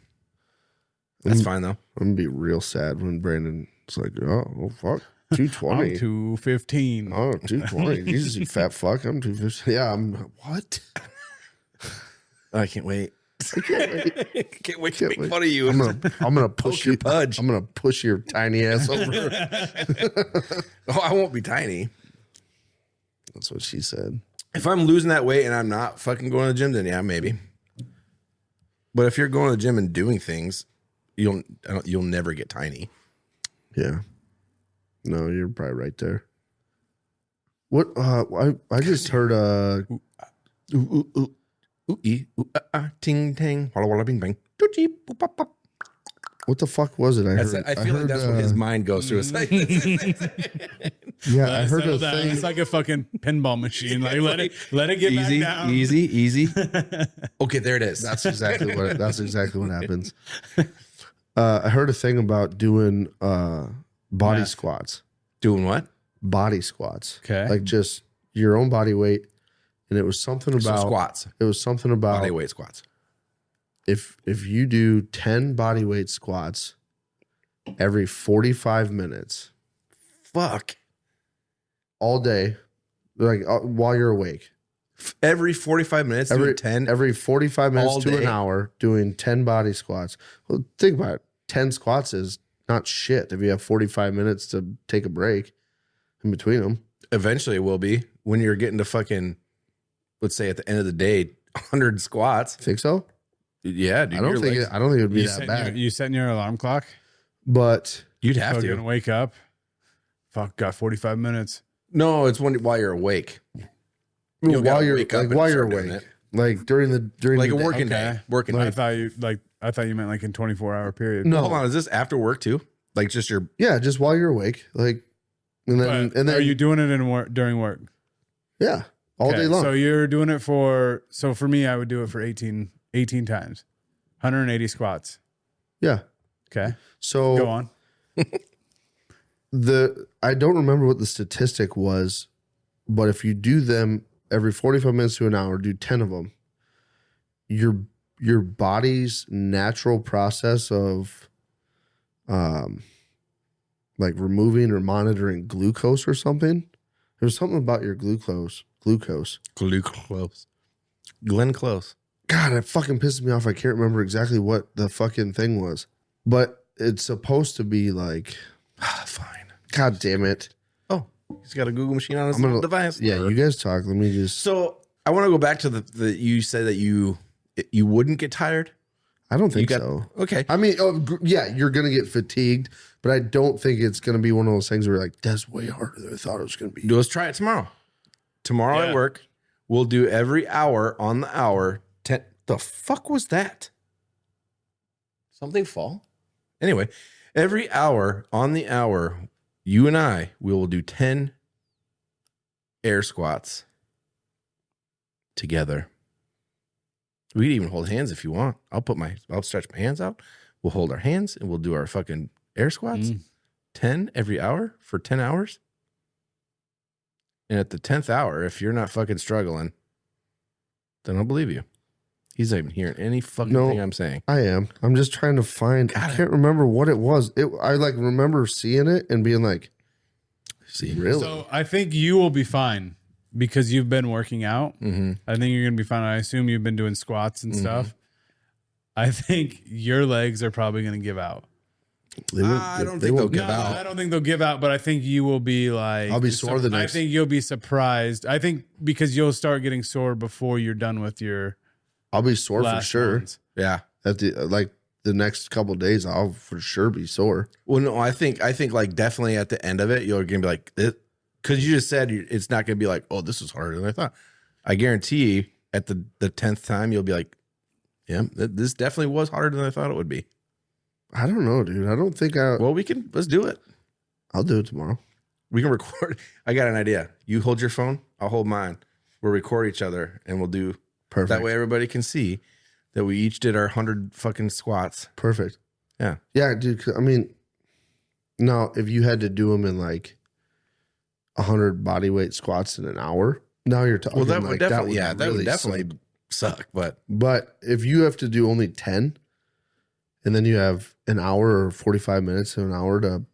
that's fine though. I'm gonna be real sad when Brandon's like, oh fuck. 220. I'm 215. Oh, 220. Jesus, you fat fuck. I'm 250. Yeah, I'm what? I can't wait. I Can't wait to make fun of you. I'm gonna push you. Pudge. I'm gonna push your tiny ass over. Oh, I won't be tiny. That's what she said. If I'm losing that weight and I'm not fucking going to the gym, then yeah, maybe. But if you're going to the gym and doing things, you'll never get tiny. Yeah. No, you're probably right there. What? I just heard. Ting tang, walla walla bing bang. What the fuck was it? I feel like that's what his mind goes through. It's like, yeah, I heard a thing. It's like a fucking pinball machine. Like let it get easy, back down. easy. Okay, there it is. That's exactly what happens. I heard a thing about doing body squats. Doing what? Body squats. Okay. Like just your own body weight. And it was something about squats. It was something about body weight squats. If you do 10 body weight squats every 45 minutes, fuck, all day, like while you're awake, every 45 minutes, doing 10, every 45 minutes to an hour, doing 10 body squats. Well, think about it. 10 squats is not shit if you have 45 minutes to take a break in between them. Eventually, it will be when you're getting to fucking, let's say at the end of the day, 100 squats. Think so? Yeah, dude. I don't think it would be that bad. You setting your alarm clock? But you'd have to wake up. Fuck, got 45 minutes. No, it's while you're awake. While you're awake, like during like the a working day. Working day. I thought you meant like in 24-hour period. No, hold on. Is this after work too? Like just your just while you're awake, like and then are you doing it during work? Yeah, all day long. So you're doing it for me, I would do it for 18 times, 180 squats. Yeah. Okay. So go on. I don't remember what the statistic was, but if you do them every 45 minutes to an hour, do 10 of them, your body's natural process of like removing or monitoring glucose or something. There's something about your glucose. Glenn Close. God, it fucking pisses me off. I can't remember exactly what the fucking thing was, but it's supposed to be like, fine. God damn it. Oh, he's got a Google machine on his device. Yeah, you guys talk. Let me just. So I want to go back to the you said that you wouldn't get tired. I don't think so. Okay. I mean, yeah, you're going to get fatigued, but I don't think it's going to be one of those things where you're like, that's way harder than I thought it was going to be. Let's try it tomorrow. Tomorrow at work, we'll do every hour on the hour. The fuck was that? Something fall? Anyway, every hour on the hour, you and I, we will do 10 air squats together. We can even hold hands if you want. I'll stretch my hands out. We'll hold our hands and we'll do our fucking air squats. 10 every hour for 10 hours. And at the 10th hour, if you're not fucking struggling, then I'll believe you. He's not even hearing any fucking thing I'm saying. I am. I'm just trying to find. I can't remember what it was. I like remember seeing it and being like, "See, really?" So I think you will be fine because you've been working out. Mm-hmm. I think you're gonna be fine. I assume you've been doing squats and stuff. I think your legs are probably gonna give out. I don't think they'll give out. I don't think they'll give out, but I think you will be like. I'll be sore the next. I think you'll be surprised. I think because you'll start getting sore before you're done with your. I'll be sore for sure. Ones. Yeah. At the next couple of days, I'll for sure be sore. Well, no, I think like definitely at the end of it, you're gonna be like, because you just said it's not gonna be like, oh, this is harder than I thought. I guarantee you, at the 10th time, you'll be like, yeah, this definitely was harder than I thought it would be. I don't know, dude. I don't think Well, let's do it. I'll do it tomorrow. We can record. I got an idea. You hold your phone, I'll hold mine. We'll record each other and we'll do. Perfect. That way everybody can see that we each did our 100 fucking squats. Perfect. Yeah. Yeah, dude. I mean, now if you had to do them in like 100 body weight squats in an hour, now you're talking. Well, that would definitely suck. But if you have to do only 10, and then you have an hour or 45 minutes to an hour to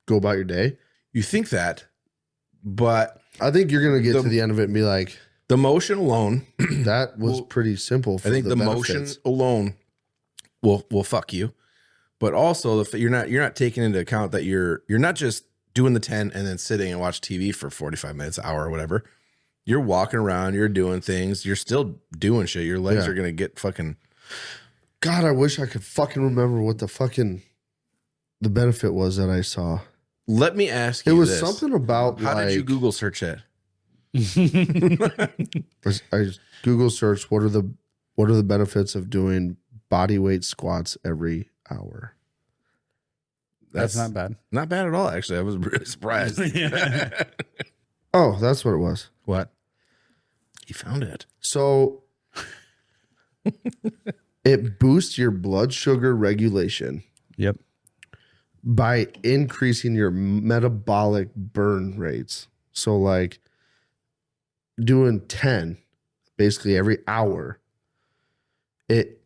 go about your day, you think that, but I think you're gonna get to the end of it and be like. The motion alone, that was pretty simple. I think the motion alone will fuck you, but also you're not taking into account that you're not just doing the 10 and then sitting and watch TV for 45 minutes, an hour, or whatever. You're walking around, you're doing things, you're still doing shit. Your legs are gonna get fucking. God, I wish I could fucking remember what the benefit was that I saw. Let me ask you. It was something about how did you Google search it? I Google search what are the benefits of doing body weight squats every hour. That's not bad. Not bad at all, actually. I was really surprised. Oh, that's what it was. What? He found it. So it boosts your blood sugar regulation. Yep. By increasing your metabolic burn rates. So like doing 10 basically every hour, it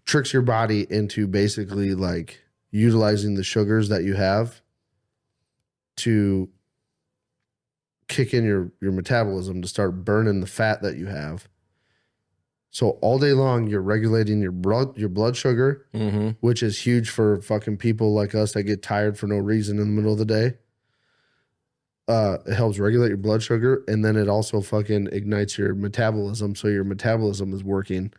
tricks your body into basically like utilizing the sugars that you have to kick in your metabolism to start burning the fat that you have. So all day long, you're regulating your blood sugar, which is huge for fucking people like us that get tired for no reason in the middle of the day. It helps regulate your blood sugar, and then it also fucking ignites your metabolism. So your metabolism is working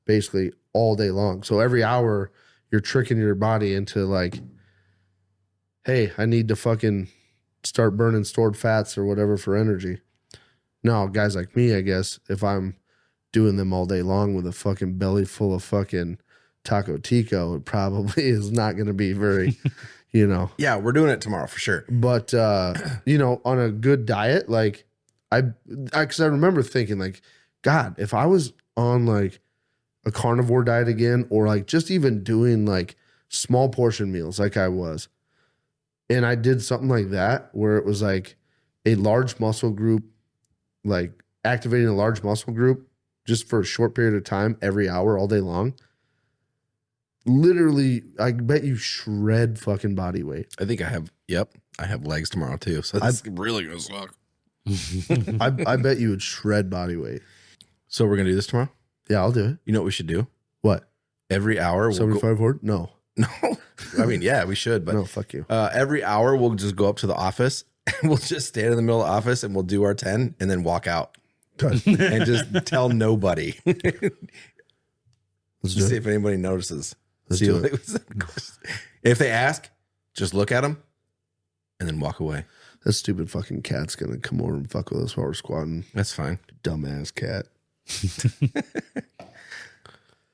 basically all day long. So every hour, you're tricking your body into like, hey, I need to fucking start burning stored fats or whatever for energy. Now, guys like me, I guess, if I'm doing them all day long with a fucking belly full of fucking taco tico, it probably is not going to be very, you know. Yeah, we're doing it tomorrow for sure. But, you know, on a good diet, like because I remember thinking like, God, if I was on like a carnivore diet again, or like just even doing like small portion meals like I was, and I did something like that where it was like a large muscle group, like activating a large muscle group just for a short period of time, every hour, all day long. Literally, I bet you shred fucking body weight. I think I have legs tomorrow too. So that's really going to suck. I bet you would shred body weight. So we're going to do this tomorrow? Yeah, I'll do it. You know what we should do? What? Every hour. 75 hard? No. No. I mean, yeah, we should. But no, fuck you. Every hour, we'll just go up to the office and we'll just stand in the middle of the office and we'll do our 10 and then walk out. And just tell nobody. Let's see if anybody notices. If they ask, just look at them and then walk away. That stupid fucking cat's gonna come over and fuck with us while we're squatting. That's fine. Dumbass cat.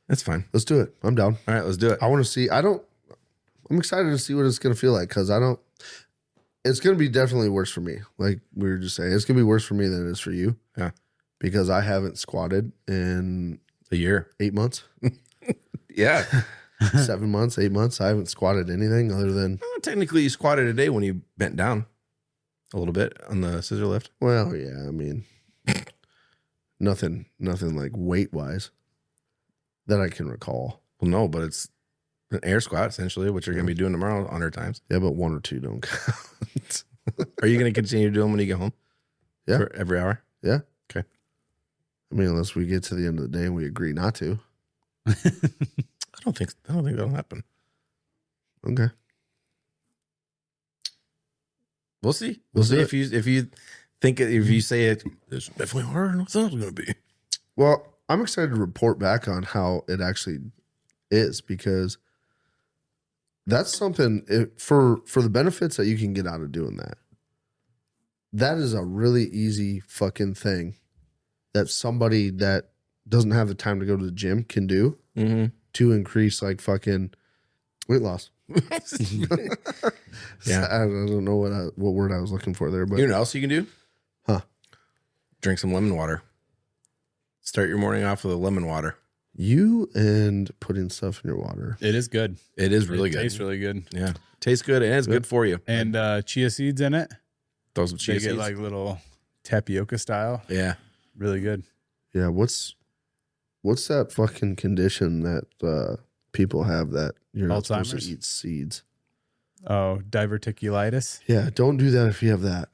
That's fine. Let's do it. I'm down. All right, let's do it. I want to see. I'm excited to see what it's gonna feel like because it's gonna be definitely worse for me. Like we were just saying, it's gonna be worse for me than it is for you. Yeah. Because I haven't squatted in a year, 8 months. Yeah. 7 months, 8 months. I haven't squatted anything other than. Technically, you squatted a day when you bent down a little bit on the scissor lift. Well, yeah. I mean, nothing like weight wise that I can recall. Well, no, but it's an air squat essentially, which you're going to be doing tomorrow 100 times. Yeah, but 1 or 2 don't count. Are you going to continue to do them when you get home? Yeah. For every hour? Yeah. Okay. I mean, unless we get to the end of the day and we agree not to. I don't think that'll happen. Okay. We'll see. We'll see if you think if you say it's definitely harder than I thought it was going to be. Well, I'm excited to report back on how it actually is because that's something for the benefits that you can get out of doing that. That is a really easy fucking thing that somebody that doesn't have the time to go to the gym can do to increase like fucking weight loss. Yeah, I don't know what word I was looking for there, but you know what else you can do? Huh? Drink some lemon water. Start your morning off with a lemon water. You and putting stuff in your water. It is good. It is really good. It tastes really good. Yeah, tastes good and it's good for you. And chia seeds in it. Those chia they seeds, get like little tapioca style. Yeah, really good. Yeah, what's that fucking condition that people have that you're not supposed to eat seeds? Oh, diverticulitis. Yeah, don't do that if you have that.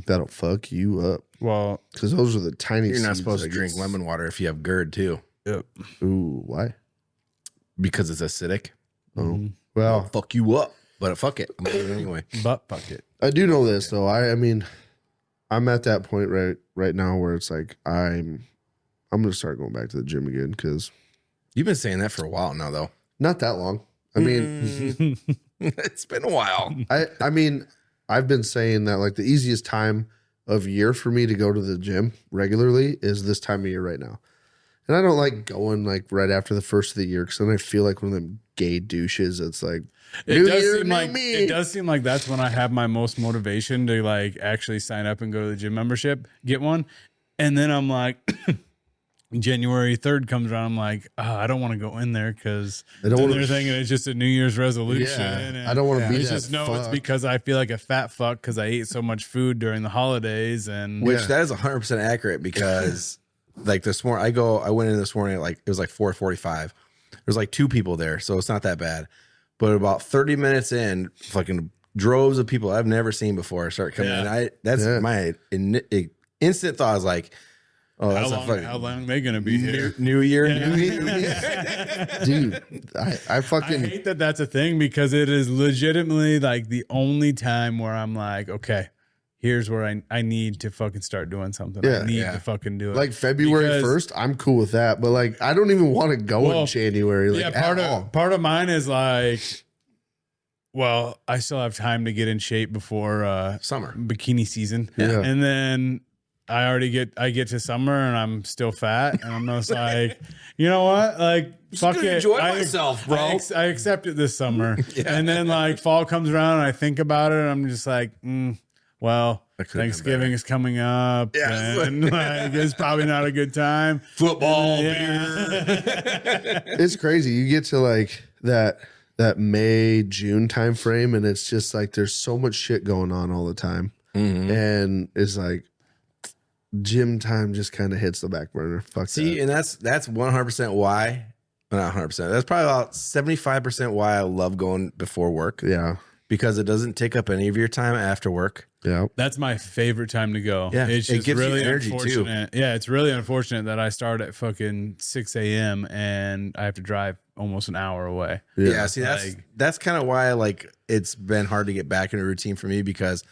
That'll fuck you up. Well, because those are the tiny. You're not supposed to drink lemon water if you have GERD too. Yep. Ooh, why? Because it's acidic. Oh, well, it'll fuck you up. But fuck it, I'm gonna do it anyway. But fuck it. I do know this though. I mean, I'm at that point right now where it's like I'm gonna start going back to the gym again because you've been saying that for a while now, though. Not that long. I mean, it's been a while. I mean, I've been saying that like the easiest time of year for me to go to the gym regularly is this time of year right now. And I don't like going like right after the first of the year because then I feel like one of them gay douches. It's like it does seem like that's when I have my most motivation to like actually sign up and go to the gym membership, get one, and then I'm like. January 3rd comes around, I'm like, I don't want to go in there because they're thinking it's just a New Year's resolution. Yeah, I don't want to be it's because I feel like a fat fuck because I ate so much food during the holidays. That is 100% accurate because like this morning, I went in this morning at like, it was like 4:45. There's like 2 people there, so it's not that bad. But about 30 minutes in, fucking droves of people I've never seen before start coming in. My instant thought is like, oh, how long are they gonna be here? New Year, New Year. Dude, I hate that that's a thing because it is legitimately like the only time where I'm like, okay, here's where I need to fucking start doing something. I need to fucking do it. Like February 1st, I'm cool with that, but like I don't even want to go in January. Like, part of mine is like, well, I still have time to get in shape before summer bikini season, and then. I get to summer and I'm still fat and I'm just like, you know what? Like, fuck it. Enjoy myself, bro. I accept it this summer. And then like fall comes around and I think about it and I'm just like, well, Thanksgiving is coming up and like, it's probably not a good time. Football, beer. It's crazy. You get to like that May, June time frame and it's just like there's so much shit going on all the time. Mm-hmm. And it's like, gym time just kind of hits the back burner. Fuck that. And that's 100% why. Not 100%. That's probably about 75% why I love going before work. Yeah. Because it doesn't take up any of your time after work. Yeah. That's my favorite time to go. Yeah. It's just gives really you energy unfortunate. too. Yeah. It's really unfortunate that I start at fucking 6 a.m. and I have to drive almost an hour away. Yeah. See, that's kind of why like it's been hard to get back in a routine for me because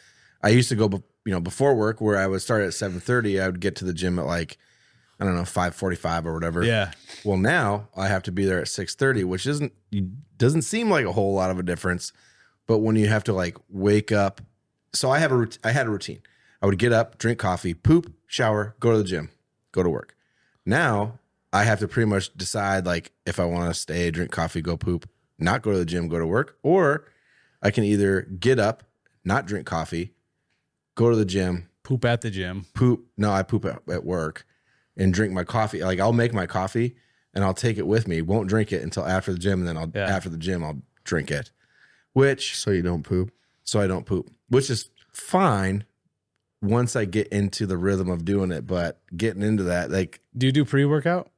I used to go before work where I would start at 7:30, I would get to the gym at like, I don't know, 5:45 or whatever. Yeah. Well, now I have to be there at 6:30, which doesn't seem like a whole lot of a difference. But when you have to like wake up, so I had a routine. I would get up, drink coffee, poop, shower, go to the gym, go to work. Now I have to pretty much decide like if I want to stay, drink coffee, go poop, not go to the gym, go to work, or I can either get up, not drink coffee, go to the gym. Poop at the gym. I poop at work and drink my coffee. Like I'll make my coffee and I'll take it with me. Won't drink it until after the gym. And then after the gym, I'll drink it. So you don't poop. So I don't poop, which is fine once I get into the rhythm of doing it. But getting into that, like. Do you do pre-workout?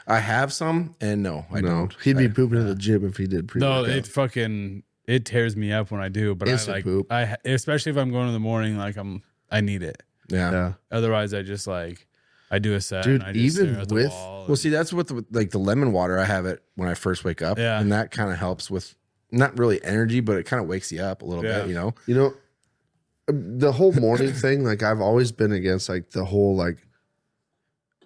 I have some and no, I don't. He'd be pooping in the gym if he did pre-workout. No, it tears me up when I do, but Instant I like poop. Especially if I'm going in the morning, like I need it. Yeah. Otherwise, I just like I do a set. Dude, and I just even stare at the with wall well, see, that's what the lemon water. I have it when I first wake up, and that kind of helps with not really energy, but it kind of wakes you up a little bit. You know, the whole morning thing. Like I've always been against like the whole like.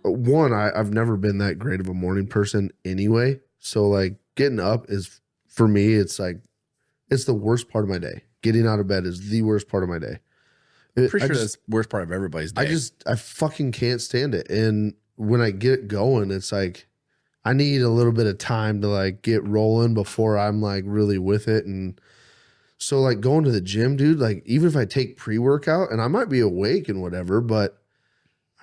One, I've never been that great of a morning person anyway. So like getting up is for me, it's like. It's the worst part of my day. Getting out of bed is the worst part of my day. Pretty sure that's the worst part of everybody's day. I fucking can't stand it. And when I get going, it's like I need a little bit of time to like get rolling before I'm like really with it. And so like going to the gym, dude, like even if I take pre-workout and I might be awake and whatever, but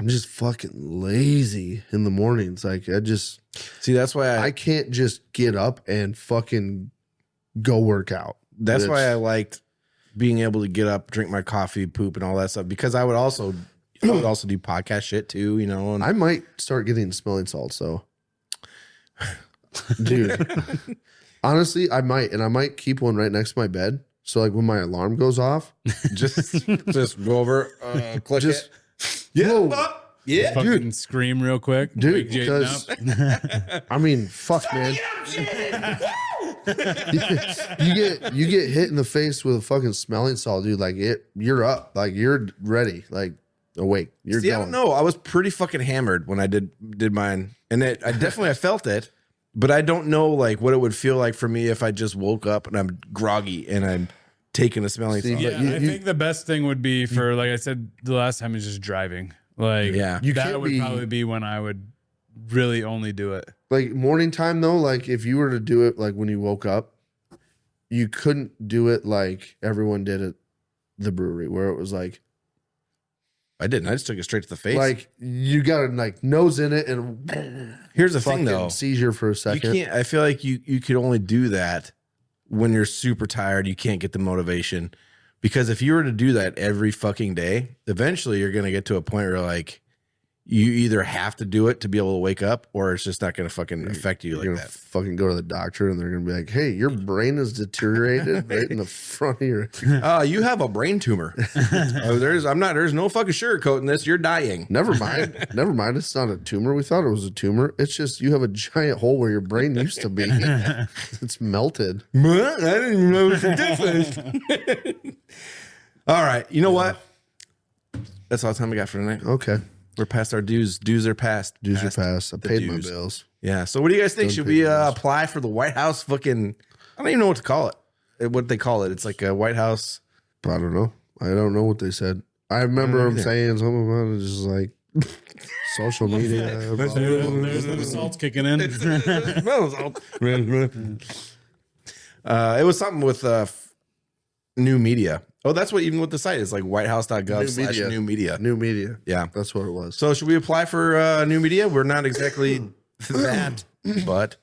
I'm just fucking lazy in the mornings. Like that's why I can't just get up and fucking go work out. That's why I liked being able to get up, drink my coffee, poop, and all that stuff. Because I would also do podcast shit too, And I might start getting smelling salts though, dude. Honestly, I might keep one right next to my bed. So like when my alarm goes off, just go over, click it. Yeah, fucking dude, scream real quick, dude. Because I mean, fuck, man. you get hit in the face with a fucking smelling salt, dude. Like you're up, like you're ready, like awake. You're going. I don't know. I was pretty fucking hammered when I did mine, and I felt it, but I don't know like what it would feel like for me if I just woke up and I'm groggy and I'm taking a smelling salt. Yeah, I think the best thing would be for, like I said the last time, is just driving. Like, yeah, that would probably be when I would really only do it. Like morning time though, like if you were to do it like when you woke up, you couldn't do it like everyone did at the brewery where it was like I didn't. I just took it straight to the face. like you got to like nose in it and here's the thing though, seizure for a second. You can't. I feel like you could only do that when you're super tired. You can't get the motivation because if you were to do that every fucking day, eventually you're gonna get to a point where like you either have to do it to be able to wake up, or it's just not gonna fucking affect you like that. Fucking go to the doctor and they're gonna be like, "Hey, your brain is deteriorated right in the front of your." You have a brain tumor. There's no fucking sugarcoating this. You're dying. Never mind. It's not a tumor. We thought it was a tumor. It's just you have a giant hole where your brain used to be. It's melted. I didn't even know it was different. All right, you know what? That's all the time we got for tonight. Okay. We're past our dues. Dues are past. I paid my bills. Yeah. So what do you guys think? Should we apply for the White House fucking, I don't even know what to call it. What they call it. It's like a White House. I don't know. I don't know what they said. I remember them saying something about it. Just like social media. There's the results kicking in. It was something with new media. Oh, that's what even with the site is like whitehouse.gov/new media. New media. Yeah. That's what it was. So should we apply for new media? We're not exactly that, but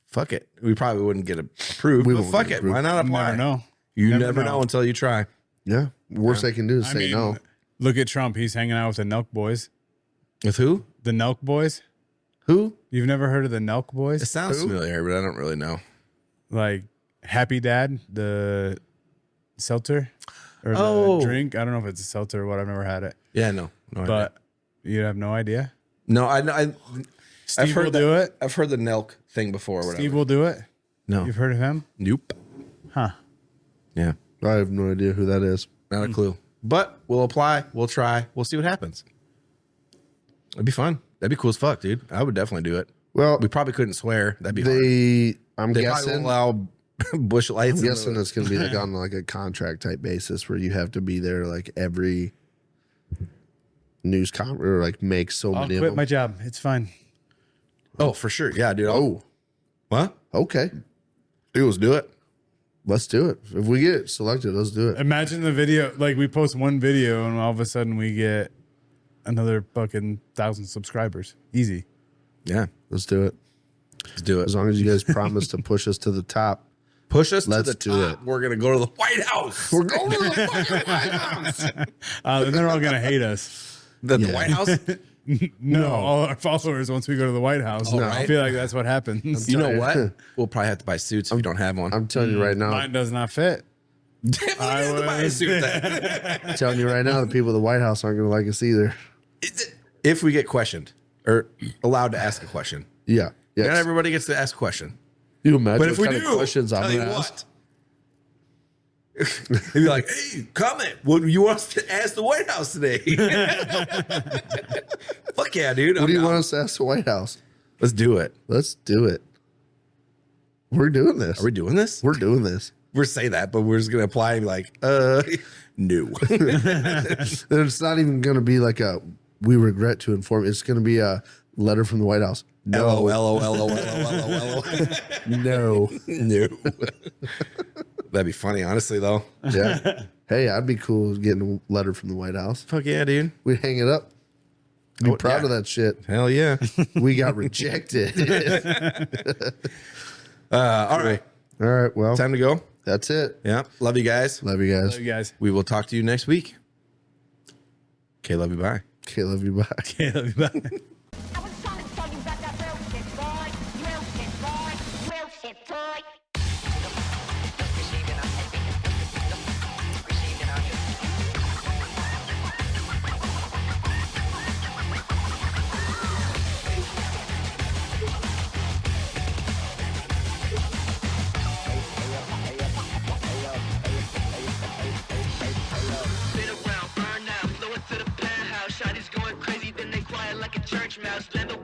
fuck it. We probably wouldn't get approved. But fuck it. Why not apply? Never know. You never know until you try. Yeah. Worst they can do is say no. Look at Trump. He's hanging out with the Nelk Boys. With who? The Nelk Boys. Who? You've never heard of the Nelk Boys? It sounds familiar, but I don't really know. Like Happy Dad, the seltzer or the drink. I don't know if it's a seltzer or what. I've never had it. Yeah, no but idea. You have no idea. No, Steve will do it. I've heard the Nelk thing before. Whatever. Steve will do it. No, you've heard of him? Nope. Huh? Yeah, I have no idea who that is. Not a clue. But we'll apply. We'll try. We'll see what happens. It'd be fun. That'd be cool as fuck, dude. I would definitely do it. Well, we probably couldn't swear. That'd be hard. I'm guessing allow bush lights. I'm guessing it's going to be like on like a contract type basis where you have to be there like every news conference or like make so many of them. I'll quit my job. It's fine. Oh, for sure. Yeah, dude. What? Okay. Dude, let's do it. Let's do it. If we get selected, let's do it. Imagine the video. Like we post one video and all of a sudden we get another fucking 1,000 subscribers. Easy. Yeah. Let's do it. Let's do it. As long as you guys promise to push us to the top. Push us Let's to the top. It. We're going to go to the White House. We're going to the fucking White House. Then they're all going to hate us. The White House? No, all our followers once we go to the White House. No. I feel like that's what happens. You know what? We'll probably have to buy suits if you don't have one. I'm telling you right now. Mine does not fit. I have to buy a suit then. I'm telling you right now, the people at the White House aren't going to like us either. If we get questioned or allowed to ask a question. Yeah. Yes. Not everybody gets to ask a question. You imagine but if we what kind do, of questions I'm tell going you to ask? What. They'd be like, hey, comment. What you want us to ask the White House today? Fuck yeah, dude. What do you want us to ask the White House? Let's do it. Let's do it. We're doing this. Are we doing this? We're doing this. We're saying that, but we're just going to apply and be like, no. It's not even going to be like a, we regret to inform. It's going to be a letter from the White House. No. No. No. That'd be funny, honestly, though. Yeah. Hey, I'd be cool getting a letter from the White House. Fuck yeah, dude. We'd hang it up. Be proud of that shit. Hell yeah. We got rejected. All right. All right. Well, time to go. That's it. Yeah. Love you guys. Love you guys. Love you guys. We will talk to you next week. KLYB. KLYB. KLYB. I was trying to tell you about that real shit, boy. Real shit, boy. Been around, burn out, blow it to the penthouse. Shot is going crazy, then they quiet like a church mouse. Lambo